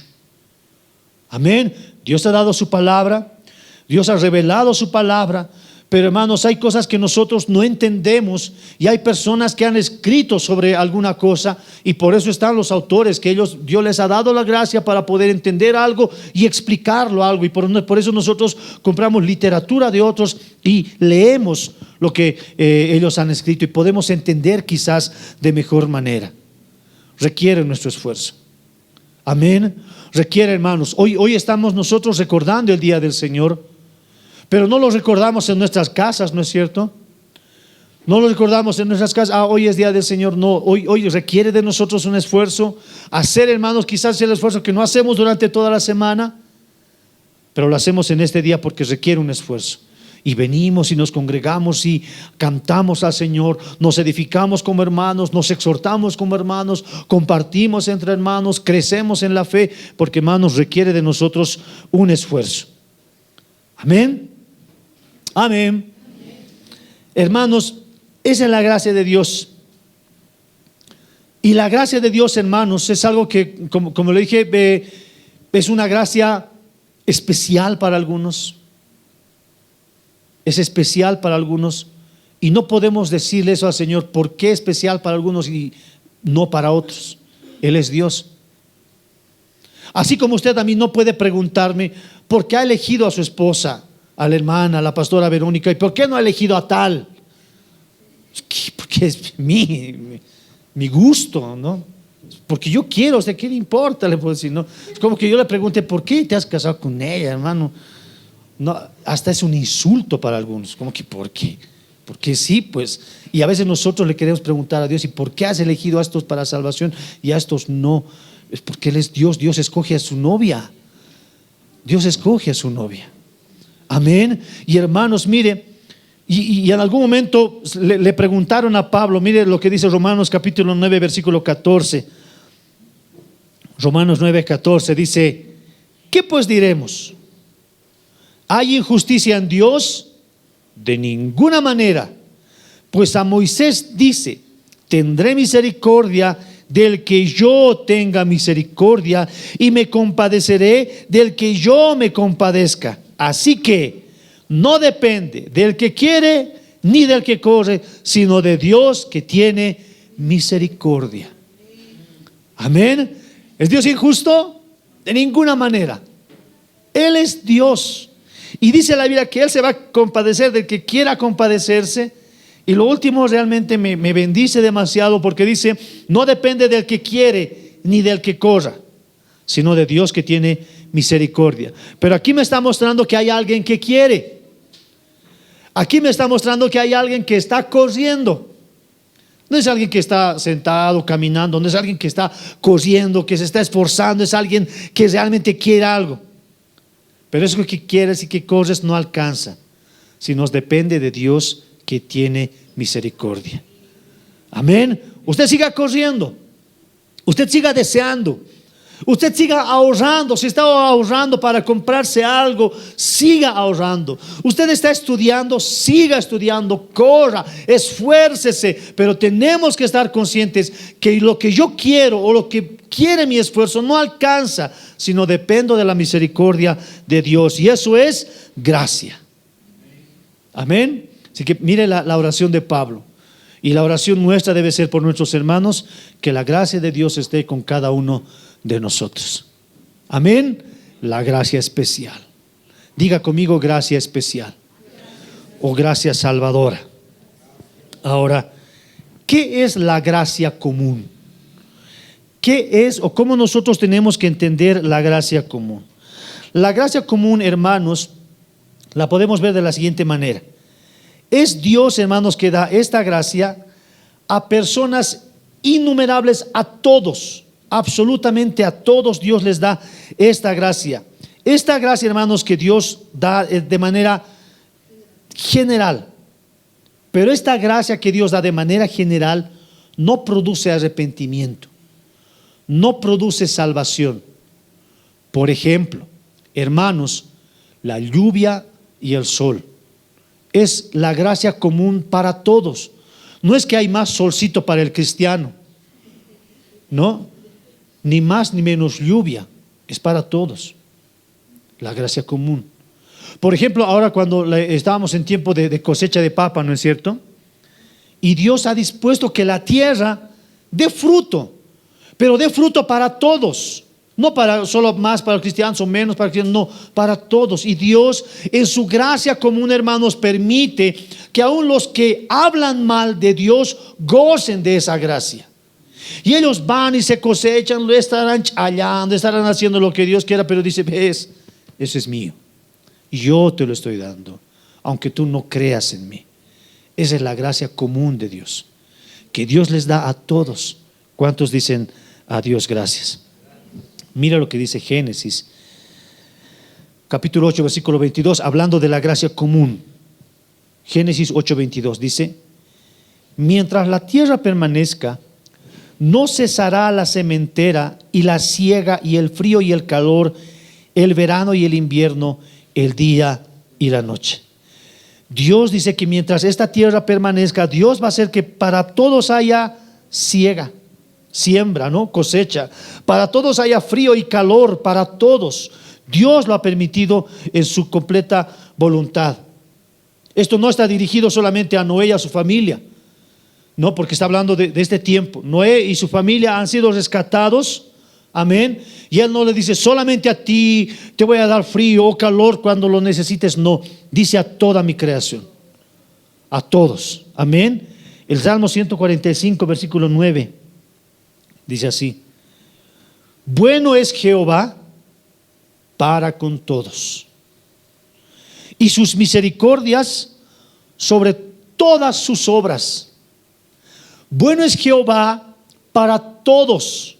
Amén. Dios ha dado su palabra, Dios ha revelado su palabra, pero hermanos, hay cosas que nosotros no entendemos y hay personas que han escrito sobre alguna cosa, y por eso están los autores, que Dios les ha dado la gracia para poder entender algo y explicarlo algo, y por eso nosotros compramos literatura de otros y leemos lo que ellos han escrito y podemos entender quizás de mejor manera. Requiere nuestro esfuerzo. Amén. Requiere, hermanos. Hoy estamos nosotros recordando el día del Señor, pero no lo recordamos en nuestras casas, ¿no es cierto? No lo recordamos en nuestras casas. Hoy es día del Señor. No, hoy requiere de nosotros un esfuerzo. Hacer, hermanos, quizás el esfuerzo que no hacemos durante toda la semana, pero lo hacemos en este día porque requiere un esfuerzo. Y venimos y nos congregamos y cantamos al Señor, nos edificamos como hermanos, nos exhortamos como hermanos, compartimos entre hermanos, crecemos en la fe, porque, hermanos, requiere de nosotros un esfuerzo. Amén. Amén. Hermanos, esa es la gracia de Dios. Y la gracia de Dios, hermanos, es algo que, como le dije, es una gracia especial para algunos. Es especial para algunos, y no podemos decirle eso al Señor, ¿por qué especial para algunos y no para otros? Él es Dios. Así como usted a mí no puede preguntarme por qué ha elegido a su esposa, a la hermana, a la pastora Verónica, y por qué no ha elegido a tal. Porque es mi gusto, ¿no? Porque yo quiero, o sea, ¿qué le importa? Le puedo decir, ¿no? Es como que yo le pregunte, ¿por qué te has casado con ella, hermano? No, hasta es un insulto para algunos, como que ¿por qué? Porque sí, pues. Y a veces nosotros le queremos preguntar a Dios, ¿y por qué has elegido a estos para salvación y a estos no? Es porque Él es Dios. Dios escoge a su novia. Dios escoge a su novia. Amén. Y hermanos, mire, y en algún momento le preguntaron a Pablo, mire lo que dice Romanos capítulo 9 versículo 14. Romanos 9, 14 dice: ¿qué pues diremos? ¿Hay injusticia en Dios? De ninguna manera. Pues a Moisés dice: tendré misericordia del que yo tenga misericordia, y me compadeceré del que yo me compadezca. Así que no depende del que quiere ni del que corre, sino de Dios que tiene misericordia. Amén. ¿Es Dios injusto? De ninguna manera. Él es Dios. Y dice la Biblia que Él se va a compadecer del que quiera compadecerse. Y lo último realmente me bendice demasiado, porque dice: no depende del que quiere ni del que corra, sino de Dios que tiene misericordia. Pero aquí me está mostrando que hay alguien que quiere. Aquí me está mostrando que hay alguien que está corriendo. No es alguien que está sentado, caminando, no es alguien que está corriendo, que se está esforzando, es alguien que realmente quiere algo. Pero eso que quieres y que corres no alcanza, sino depende de Dios que tiene misericordia. Amén. Usted siga corriendo, usted siga deseando, Usted siga ahorrando. Si está ahorrando para comprarse algo, siga ahorrando. Usted está estudiando, siga estudiando, corra, esfuércese. Pero tenemos que estar conscientes que lo que yo quiero o lo que quiere mi esfuerzo no alcanza, sino dependo de la misericordia de Dios. Y eso es gracia. Amén. Así que mire la oración de Pablo. Y la oración nuestra debe ser por nuestros hermanos, que la gracia de Dios esté con cada uno de nosotros. Amén. La gracia especial. Diga conmigo, gracia especial o gracia salvadora. Ahora, ¿qué es la gracia común? ¿Qué es o cómo nosotros tenemos que entender la gracia común? La gracia común, hermanos, la podemos ver de la siguiente manera. Es Dios, hermanos, que da esta gracia a personas innumerables, a todos, absolutamente a todos Dios les da esta gracia. Esta gracia, hermanos, que Dios da de manera general. Pero esta gracia que Dios da de manera general no produce arrepentimiento, no produce salvación. Por ejemplo, hermanos, la lluvia y el sol es la gracia común para todos. No es que hay más solcito para el cristiano, no, ni más ni menos lluvia, es para todos. La gracia común. Por ejemplo, ahora cuando estábamos en tiempo de cosecha de papa, ¿no es cierto? Y Dios ha dispuesto que la tierra dé fruto, pero dé fruto para todos. No para solo más para los cristianos o menos para los cristianos, no, para todos. Y Dios en su gracia común, hermanos, permite que aún los que hablan mal de Dios gocen de esa gracia. Y ellos van y se cosechan, lo estarán hallando, estarán haciendo lo que Dios quiera, pero dice, ves, eso es mío. Yo te lo estoy dando, aunque tú no creas en mí. Esa es la gracia común de Dios, que Dios les da a todos. ¿Cuántos dicen a Dios gracias? Mira lo que dice Génesis, capítulo 8, versículo 22, hablando de la gracia común. Génesis 8, 22 dice: mientras la tierra permanezca, no cesará la sementera y la siega y el frío y el calor, el verano y el invierno, el día y la noche. Dios dice que mientras esta tierra permanezca, Dios va a hacer que para todos haya siega, siembra, ¿no? Cosecha. Para todos haya frío y calor, para todos. Dios lo ha permitido en su completa voluntad. Esto no está dirigido solamente a Noé y a su familia, no, porque está hablando de este tiempo. Noé y su familia han sido rescatados, amén. Y Él no le dice solamente a ti te voy a dar frío o calor cuando lo necesites, no, dice a toda mi creación, a todos, amén. El Salmo 145, versículo 9 dice así: bueno es Jehová para con todos, y sus misericordias sobre todas sus obras. Bueno es Jehová para todos,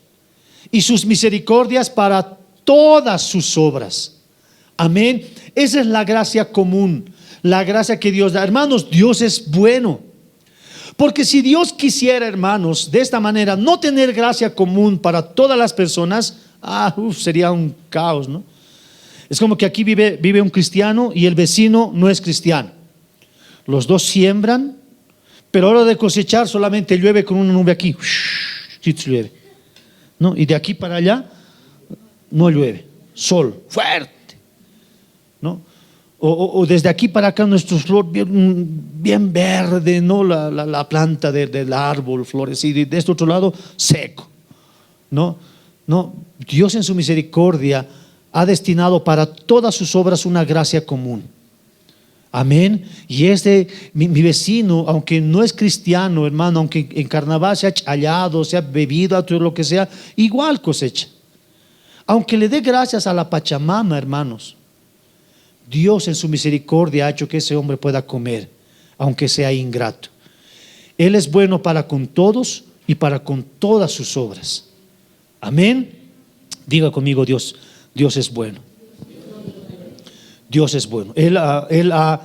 y sus misericordias para todas sus obras. Amén. Esa es la gracia común, la gracia que Dios da. Hermanos, Dios es bueno. Porque si Dios quisiera, hermanos, de esta manera no tener gracia común para todas las personas, sería un caos, ¿no? Es como que aquí vive un cristiano y el vecino no es cristiano. Los dos siembran, pero a la hora de cosechar solamente llueve con una nube aquí, llueve, ¿no? Y de aquí para allá no llueve, sol fuerte, ¿no? O desde aquí para acá nuestro flor bien verde, ¿no? La planta del árbol florecido, y de este otro lado seco, ¿no? Dios en su misericordia ha destinado para todas sus obras una gracia común. Amén. Y mi vecino, aunque no es cristiano, hermano, aunque en carnaval se ha hallado, se ha bebido, todo lo que sea, igual cosecha. Aunque le dé gracias a la Pachamama, hermanos, Dios en su misericordia ha hecho que ese hombre pueda comer, aunque sea ingrato. Él es bueno para con todos y para con todas sus obras. Amén. Diga conmigo, Dios es bueno. Dios es bueno. Él ha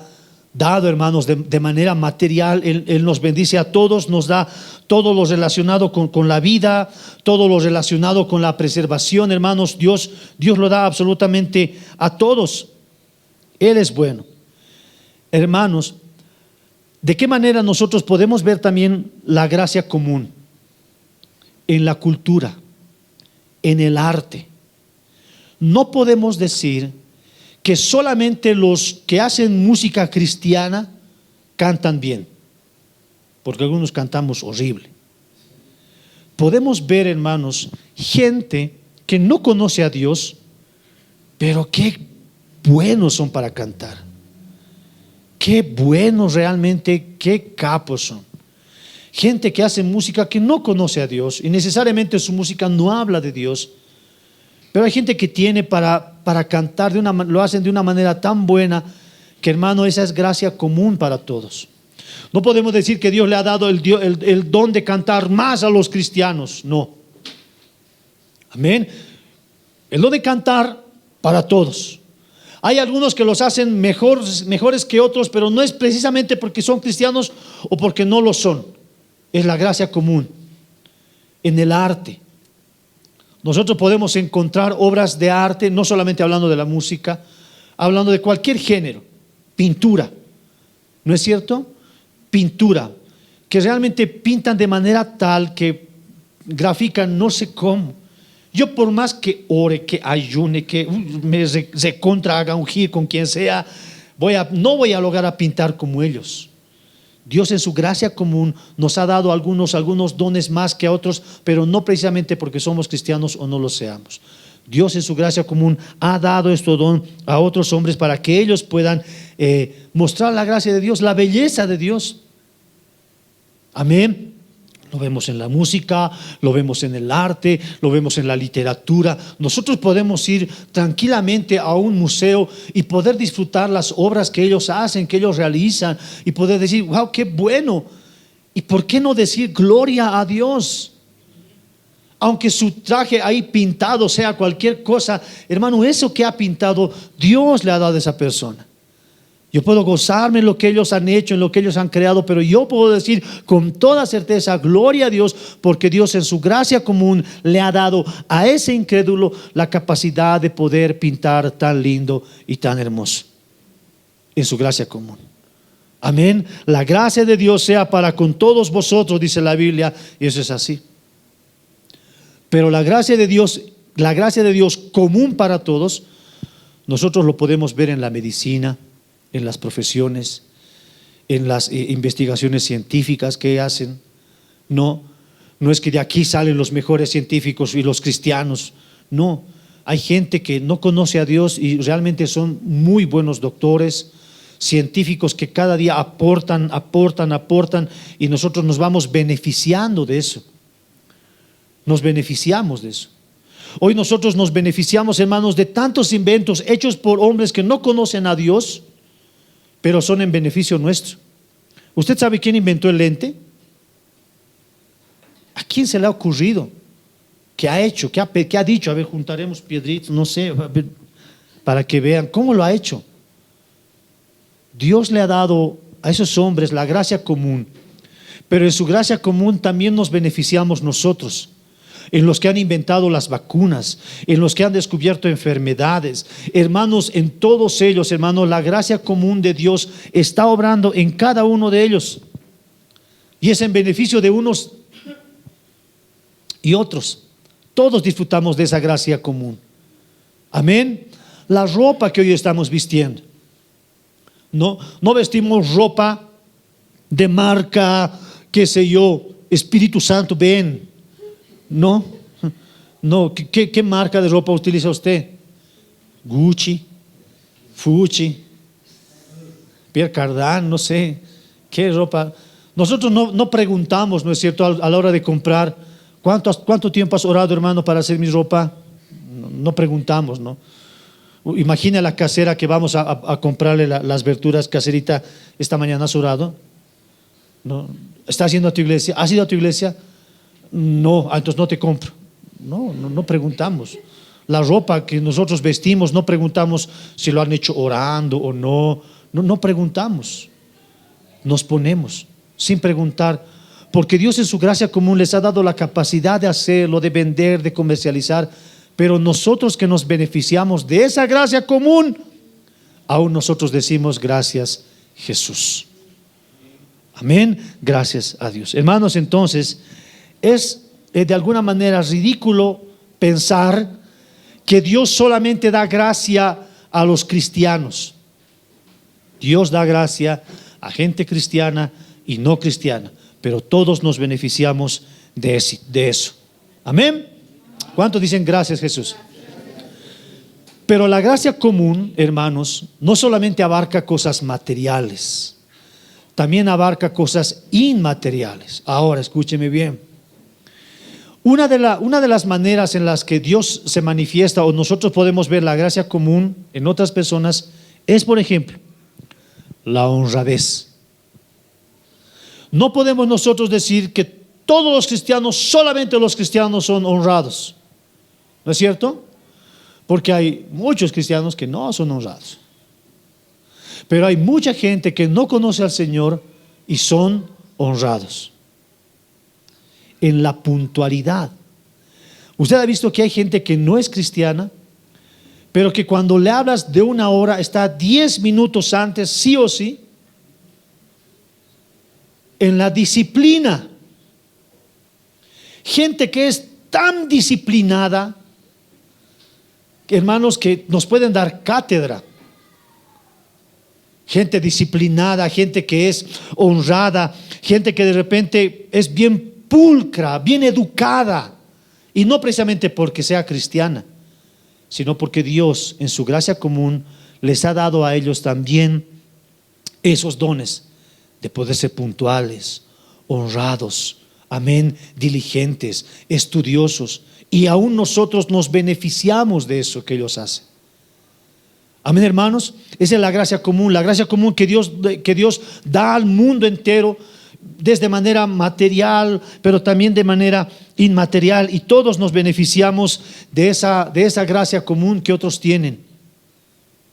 dado, hermanos, de manera material. Él nos bendice a todos, nos da todo lo relacionado con la vida, todo lo relacionado con la preservación, hermanos. Dios lo da absolutamente a todos. Él es bueno. Hermanos, ¿de qué manera nosotros podemos ver también la gracia común? En la cultura, en el arte. No podemos decir que solamente los que hacen música cristiana cantan bien, porque algunos cantamos horrible. Podemos ver, hermanos, gente que no conoce a Dios, pero qué buenos son para cantar. Qué buenos realmente, qué capos son. Gente que hace música que no conoce a Dios y necesariamente su música no habla de Dios. Pero hay gente que tiene para cantar, lo hacen de una manera tan buena que, hermano, esa es gracia común para todos. No podemos decir que Dios le ha dado el don de cantar más a los cristianos, no. Amén. El don de cantar para todos. Hay algunos que los hacen mejores que otros, pero no es precisamente porque son cristianos o porque no lo son. Es la gracia común. En el arte, nosotros podemos encontrar obras de arte, no solamente hablando de la música, hablando de cualquier género. Pintura, ¿no es cierto? Pintura, que realmente pintan de manera tal que grafican no sé cómo. Yo por más que ore, que ayune, que me recontra haga ungir con quien sea, no voy a lograr a pintar como ellos. Dios en su gracia común nos ha dado algunos dones más que a otros, pero no precisamente porque somos cristianos o no lo seamos. Dios en su gracia común ha dado este don a otros hombres para que ellos puedan mostrar la gracia de Dios, la belleza de Dios. Amén. Lo vemos en la música, lo vemos en el arte, lo vemos en la literatura. Nosotros podemos ir tranquilamente a un museo y poder disfrutar las obras que ellos hacen, que ellos realizan, y poder decir, wow, qué bueno. ¿Y por qué no decir gloria a Dios? Aunque su traje ahí pintado sea cualquier cosa, hermano, eso que ha pintado, Dios le ha dado a esa persona. Yo puedo gozarme en lo que ellos han hecho, en lo que ellos han creado, pero yo puedo decir con toda certeza, gloria a Dios, porque Dios en su gracia común le ha dado a ese incrédulo la capacidad de poder pintar tan lindo y tan hermoso. En su gracia común. Amén. La gracia de Dios sea para con todos vosotros, dice la Biblia, y eso es así. Pero la gracia de Dios común para todos, nosotros lo podemos ver en la medicina, en las profesiones, en las investigaciones científicas que hacen. No es que de aquí salen los mejores científicos y los cristianos. No, hay gente que no conoce a Dios y realmente son muy buenos doctores, científicos que cada día aportan y nosotros nos vamos beneficiando de eso. Nos beneficiamos de eso. Hoy nosotros nos beneficiamos, hermanos, de tantos inventos hechos por hombres que no conocen a Dios, pero son en beneficio nuestro. ¿Usted sabe quién inventó el lente? ¿A quién se le ha ocurrido? ¿Qué ha hecho? ¿Qué ha dicho? A ver, juntaremos piedritas, no sé, para que vean cómo lo ha hecho. Dios le ha dado a esos hombres la gracia común, pero en su gracia común también nos beneficiamos nosotros. En los que han inventado las vacunas, en los que han descubierto enfermedades, hermanos, en todos ellos, hermanos, la gracia común de Dios está obrando en cada uno de ellos, y es en beneficio de unos y otros. Todos disfrutamos de esa gracia común. Amén. La ropa que hoy estamos vistiendo, no vestimos ropa de marca, qué sé yo, Espíritu Santo, ven. No, ¿qué marca de ropa utiliza usted? Gucci, Fucci, Pierre Cardin, no sé, ¿qué ropa? Nosotros no preguntamos, ¿no es cierto?, a la hora de comprar, ¿cuánto tiempo has orado, hermano, para hacer mi ropa? No preguntamos, ¿no? Imagina la casera que vamos a comprarle las verduras, caserita, esta mañana has orado. ¿No? ¿Estás yendo a tu iglesia? ¿Has ido a tu iglesia? No, entonces no te compro. No preguntamos. La ropa que nosotros vestimos, no preguntamos si lo han hecho orando o no. no preguntamos, nos ponemos sin preguntar, porque Dios en su gracia común les ha dado la capacidad de hacerlo, de vender, de comercializar, pero nosotros que nos beneficiamos de esa gracia común, aún nosotros decimos gracias Jesús. Amén, gracias a Dios. Hermanos, entonces es de alguna manera ridículo pensar que Dios solamente da gracia a los cristianos. Dios da gracia a gente cristiana y no cristiana, pero todos nos beneficiamos de eso. Amén. ¿Cuántos dicen gracias Jesús? Pero la gracia común, hermanos, no solamente abarca cosas materiales, también abarca cosas inmateriales. Ahora, escúcheme bien. Una de las maneras en las que Dios se manifiesta o nosotros podemos ver la gracia común en otras personas es, por ejemplo, la honradez. No podemos nosotros decir que todos los cristianos, solamente los cristianos son honrados. ¿No es cierto? Porque hay muchos cristianos que no son honrados. Pero hay mucha gente que no conoce al Señor y son honrados. En la puntualidad. Usted ha visto que hay gente que no es cristiana, pero que cuando le hablas de una hora está 10 minutos antes, sí o sí. En la disciplina. Gente que es tan disciplinada, hermanos, que nos pueden dar cátedra. Gente disciplinada, gente que es honrada, gente que de repente es bien pulcra, bien educada, y no precisamente porque sea cristiana, sino porque Dios en su gracia común les ha dado a ellos también esos dones de poder ser puntuales, honrados, amén, diligentes, estudiosos, y aún nosotros nos beneficiamos de eso que ellos hacen. Amén, hermanos. Esa es la gracia común que Dios da al mundo entero, desde manera material, pero también de manera inmaterial, y todos nos beneficiamos de esa gracia común que otros tienen.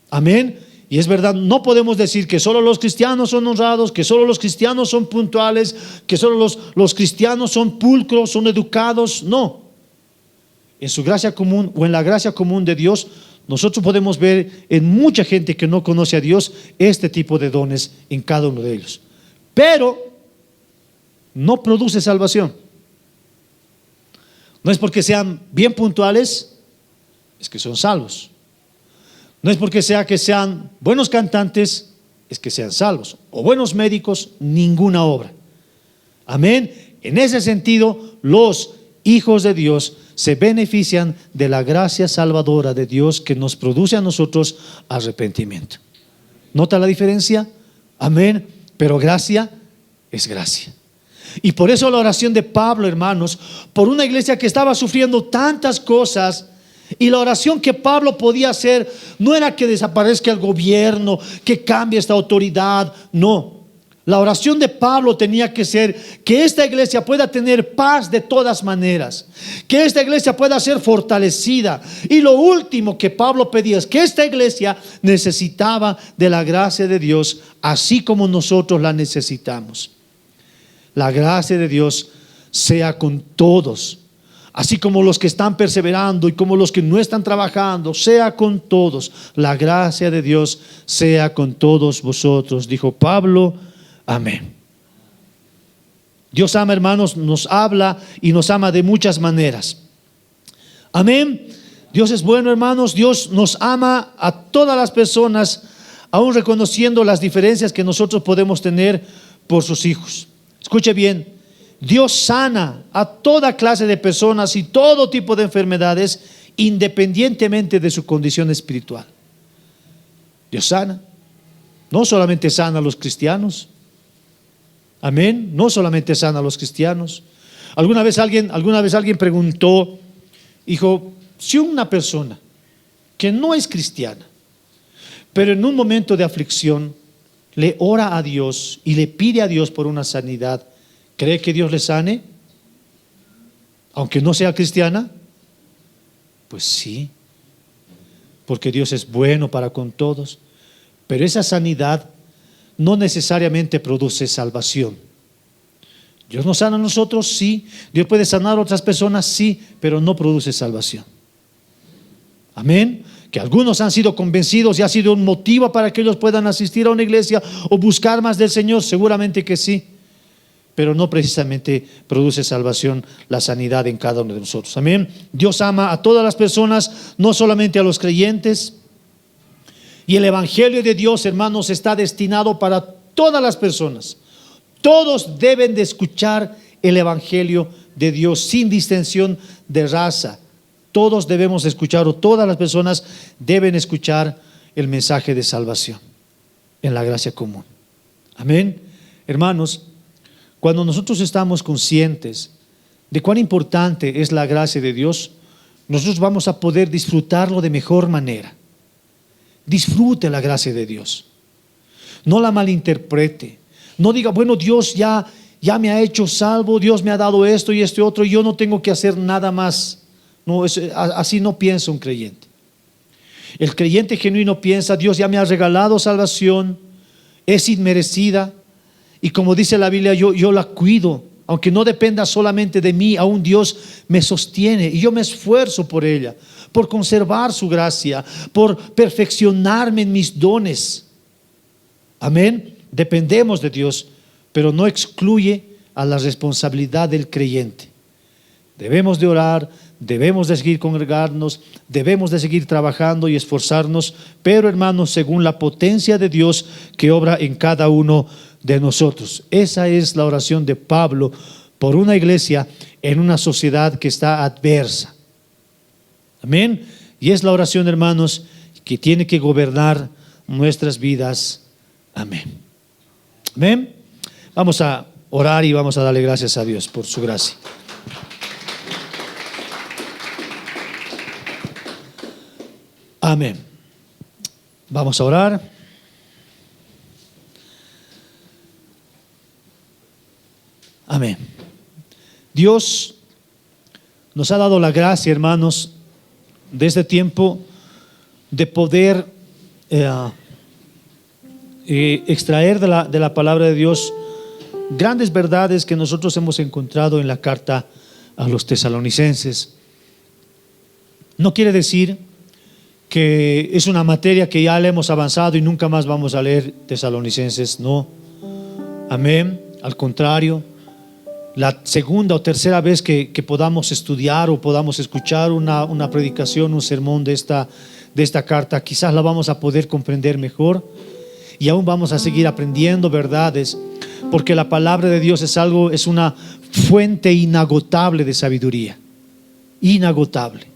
Amén. Y es verdad, no podemos decir que solo los cristianos son honrados, que solo los cristianos son puntuales, que solo los cristianos son pulcros, son educados. No. En su gracia común o en la gracia común de Dios, nosotros podemos ver en mucha gente que no conoce a Dios este tipo de dones en cada uno de ellos. Pero no produce salvación. No es porque sean bien puntuales, es que son salvos. No es porque que sean buenos cantantes, es que sean salvos. O buenos médicos, ninguna obra. Amén. En ese sentido, los hijos de Dios se benefician de la gracia salvadora de Dios que nos produce a nosotros arrepentimiento. ¿Nota la diferencia? Amén. Pero gracia es gracia. Y por eso la oración de Pablo, hermanos, por una iglesia que estaba sufriendo tantas cosas, y la oración que Pablo podía hacer no era que desaparezca el gobierno, que cambie esta autoridad, no. La oración de Pablo tenía que ser que esta iglesia pueda tener paz de todas maneras, que esta iglesia pueda ser fortalecida. Y lo último que Pablo pedía es que esta iglesia necesitaba de la gracia de Dios, así como nosotros la necesitamos. La gracia de Dios sea con todos, así como los que están perseverando y como los que no están trabajando, sea con todos. La gracia de Dios sea con todos vosotros, dijo Pablo. Amén. Dios ama, hermanos, nos habla y nos ama de muchas maneras. Amén. Dios es bueno, hermanos. Dios nos ama a todas las personas, aún reconociendo las diferencias que nosotros podemos tener por sus hijos. Escuche bien, Dios sana a toda clase de personas y todo tipo de enfermedades, independientemente de su condición espiritual. Dios sana. No solamente sana a los cristianos. Amén. No solamente sana a los cristianos. Alguna vez alguien preguntó, dijo, si una persona que no es cristiana, pero en un momento de aflicción le ora a Dios y le pide a Dios por una sanidad, ¿cree que Dios le sane? Aunque no sea cristiana. Pues sí, porque Dios es bueno para con todos. Pero esa sanidad no necesariamente produce salvación. Dios nos sana a nosotros, sí. Dios puede sanar a otras personas, sí, pero no produce salvación. Amén. Que algunos han sido convencidos y ha sido un motivo para que ellos puedan asistir a una iglesia o buscar más del Señor, seguramente que sí, pero no precisamente produce salvación la sanidad en cada uno de nosotros. Amén. Dios ama a todas las personas, no solamente a los creyentes. Y el evangelio de Dios, hermanos, está destinado para todas las personas. Todos deben de escuchar el evangelio de Dios sin distinción de raza. Todos debemos escuchar, o todas las personas deben escuchar el mensaje de salvación en la gracia común. Amén. Hermanos, cuando nosotros estamos conscientes de cuán importante es la gracia de Dios, nosotros vamos a poder disfrutarlo de mejor manera. Disfrute la gracia de Dios. No la malinterprete. No diga, bueno, Dios ya me ha hecho salvo, Dios me ha dado esto y este otro, y yo no tengo que hacer nada más. No, así no piensa un creyente. El creyente genuino piensa, Dios ya me ha regalado salvación, es inmerecida, y como dice la Biblia, yo la cuido, aunque no dependa solamente de mí, aún Dios me sostiene, y yo me esfuerzo por ella, por conservar su gracia, por perfeccionarme en mis dones. Amén. Dependemos de Dios, pero no excluye a la responsabilidad del creyente. Debemos de orar, debemos de seguir congregarnos, debemos de seguir trabajando y esforzarnos, pero hermanos, según la potencia de Dios que obra en cada uno de nosotros. Esa es la oración de Pablo por una iglesia en una sociedad que está adversa. Amén. Y es la oración, hermanos, que tiene que gobernar nuestras vidas. Amén. Amén. Vamos a orar y vamos a darle gracias a Dios por su gracia. Amén. Vamos a orar. Amén. Dios nos ha dado la gracia, hermanos, de este tiempo de poder extraer de la palabra de Dios grandes verdades que nosotros hemos encontrado en la carta a los tesalonicenses. No quiere decir que es una materia que ya le hemos avanzado y nunca más vamos a leer tesalonicenses, no. Amén. Al contrario, la segunda o tercera vez que podamos estudiar o podamos escuchar una predicación, un sermón de esta carta, quizás la vamos a poder comprender mejor, y aún vamos a seguir aprendiendo verdades, porque la palabra de Dios es una fuente inagotable de sabiduría, inagotable.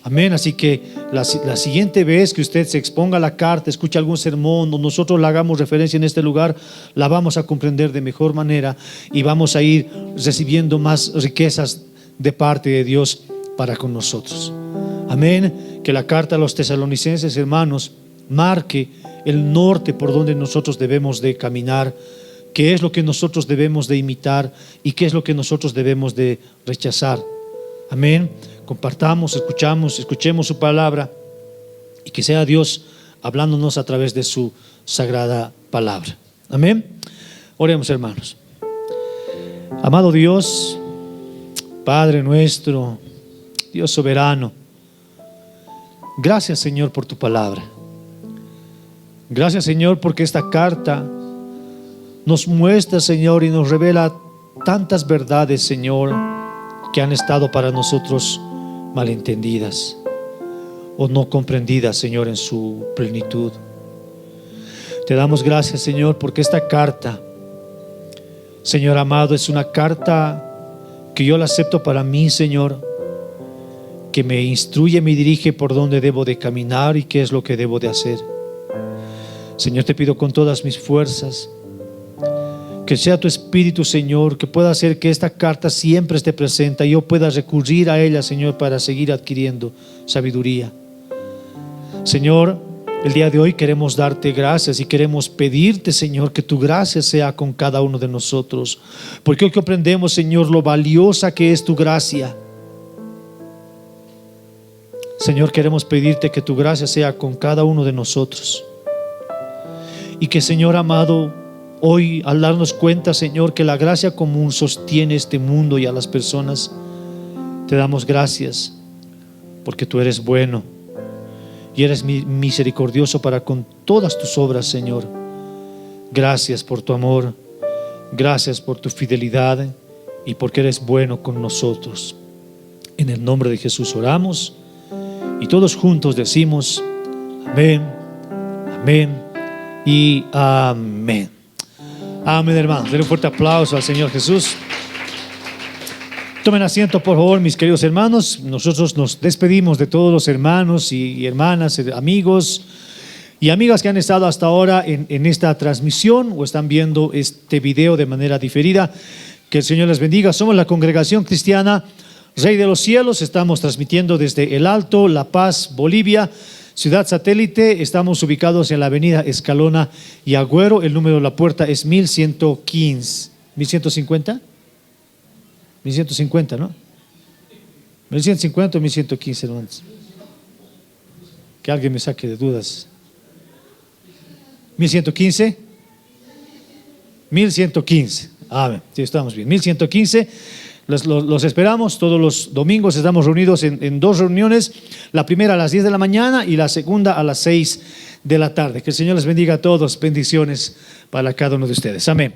Amén. Así que la siguiente vez que usted se exponga a la carta, escuche algún sermón o nosotros le hagamos referencia en este lugar, la vamos a comprender de mejor manera y vamos a ir recibiendo más riquezas de parte de Dios para con nosotros. Amén. Que la carta a los tesalonicenses, hermanos, marque el norte por donde nosotros debemos de caminar, qué es lo que nosotros debemos de imitar y qué es lo que nosotros debemos de rechazar. Amén. Compartamos, escuchemos su palabra y que sea Dios hablándonos a través de su sagrada palabra. Amén. Oremos, hermanos. Amado Dios, Padre nuestro, Dios soberano, gracias, Señor, por tu palabra. Gracias, Señor, porque esta carta nos muestra, Señor, y nos revela tantas verdades, Señor, que han estado para nosotros malentendidas o no comprendidas, Señor, en su plenitud. Te damos gracias, Señor, porque esta carta, Señor amado, es una carta que yo la acepto para mí, Señor, que me instruye, me dirige por dónde debo de caminar y qué es lo que debo de hacer. Señor, te pido con todas mis fuerzas que sea tu Espíritu, Señor, que pueda hacer que esta carta siempre esté presente y yo pueda recurrir a ella, Señor, para seguir adquiriendo sabiduría. Señor, el día de hoy queremos darte gracias y queremos pedirte, Señor, que tu gracia sea con cada uno de nosotros, porque hoy comprendemos, Señor, lo valiosa que es tu gracia. Señor, queremos pedirte que tu gracia sea con cada uno de nosotros. Y que, Señor amado, hoy al darnos cuenta, Señor, que la gracia común sostiene este mundo y a las personas, te damos gracias porque tú eres bueno y eres misericordioso para con todas tus obras, Señor. Gracias por tu amor, gracias por tu fidelidad y porque eres bueno con nosotros. En el nombre de Jesús oramos y todos juntos decimos amén, amén y amén. Amén, hermanos. Den un fuerte aplauso al Señor Jesús. Tomen asiento, por favor, mis queridos hermanos. Nosotros nos despedimos de todos los hermanos y hermanas, amigos y amigas que han estado hasta ahora en esta transmisión o están viendo este video de manera diferida. Que el Señor les bendiga. Somos la Congregación Cristiana Rey de los Cielos. Estamos transmitiendo desde El Alto, La Paz, Bolivia, ciudad satélite. Estamos ubicados en la avenida Escalona y Agüero. El número de la puerta es 1115. ¿1150? 1150, ¿no? 1150 o 1115, hermanos. Que alguien me saque de dudas. 1115. 1115. Amén. Sí, estamos bien. 1115. Los esperamos todos los domingos. Estamos reunidos en dos reuniones. La primera a las 10 de la mañana y la segunda a las 6 de la tarde. Que el Señor les bendiga a todos. Bendiciones para cada uno de ustedes. Amén.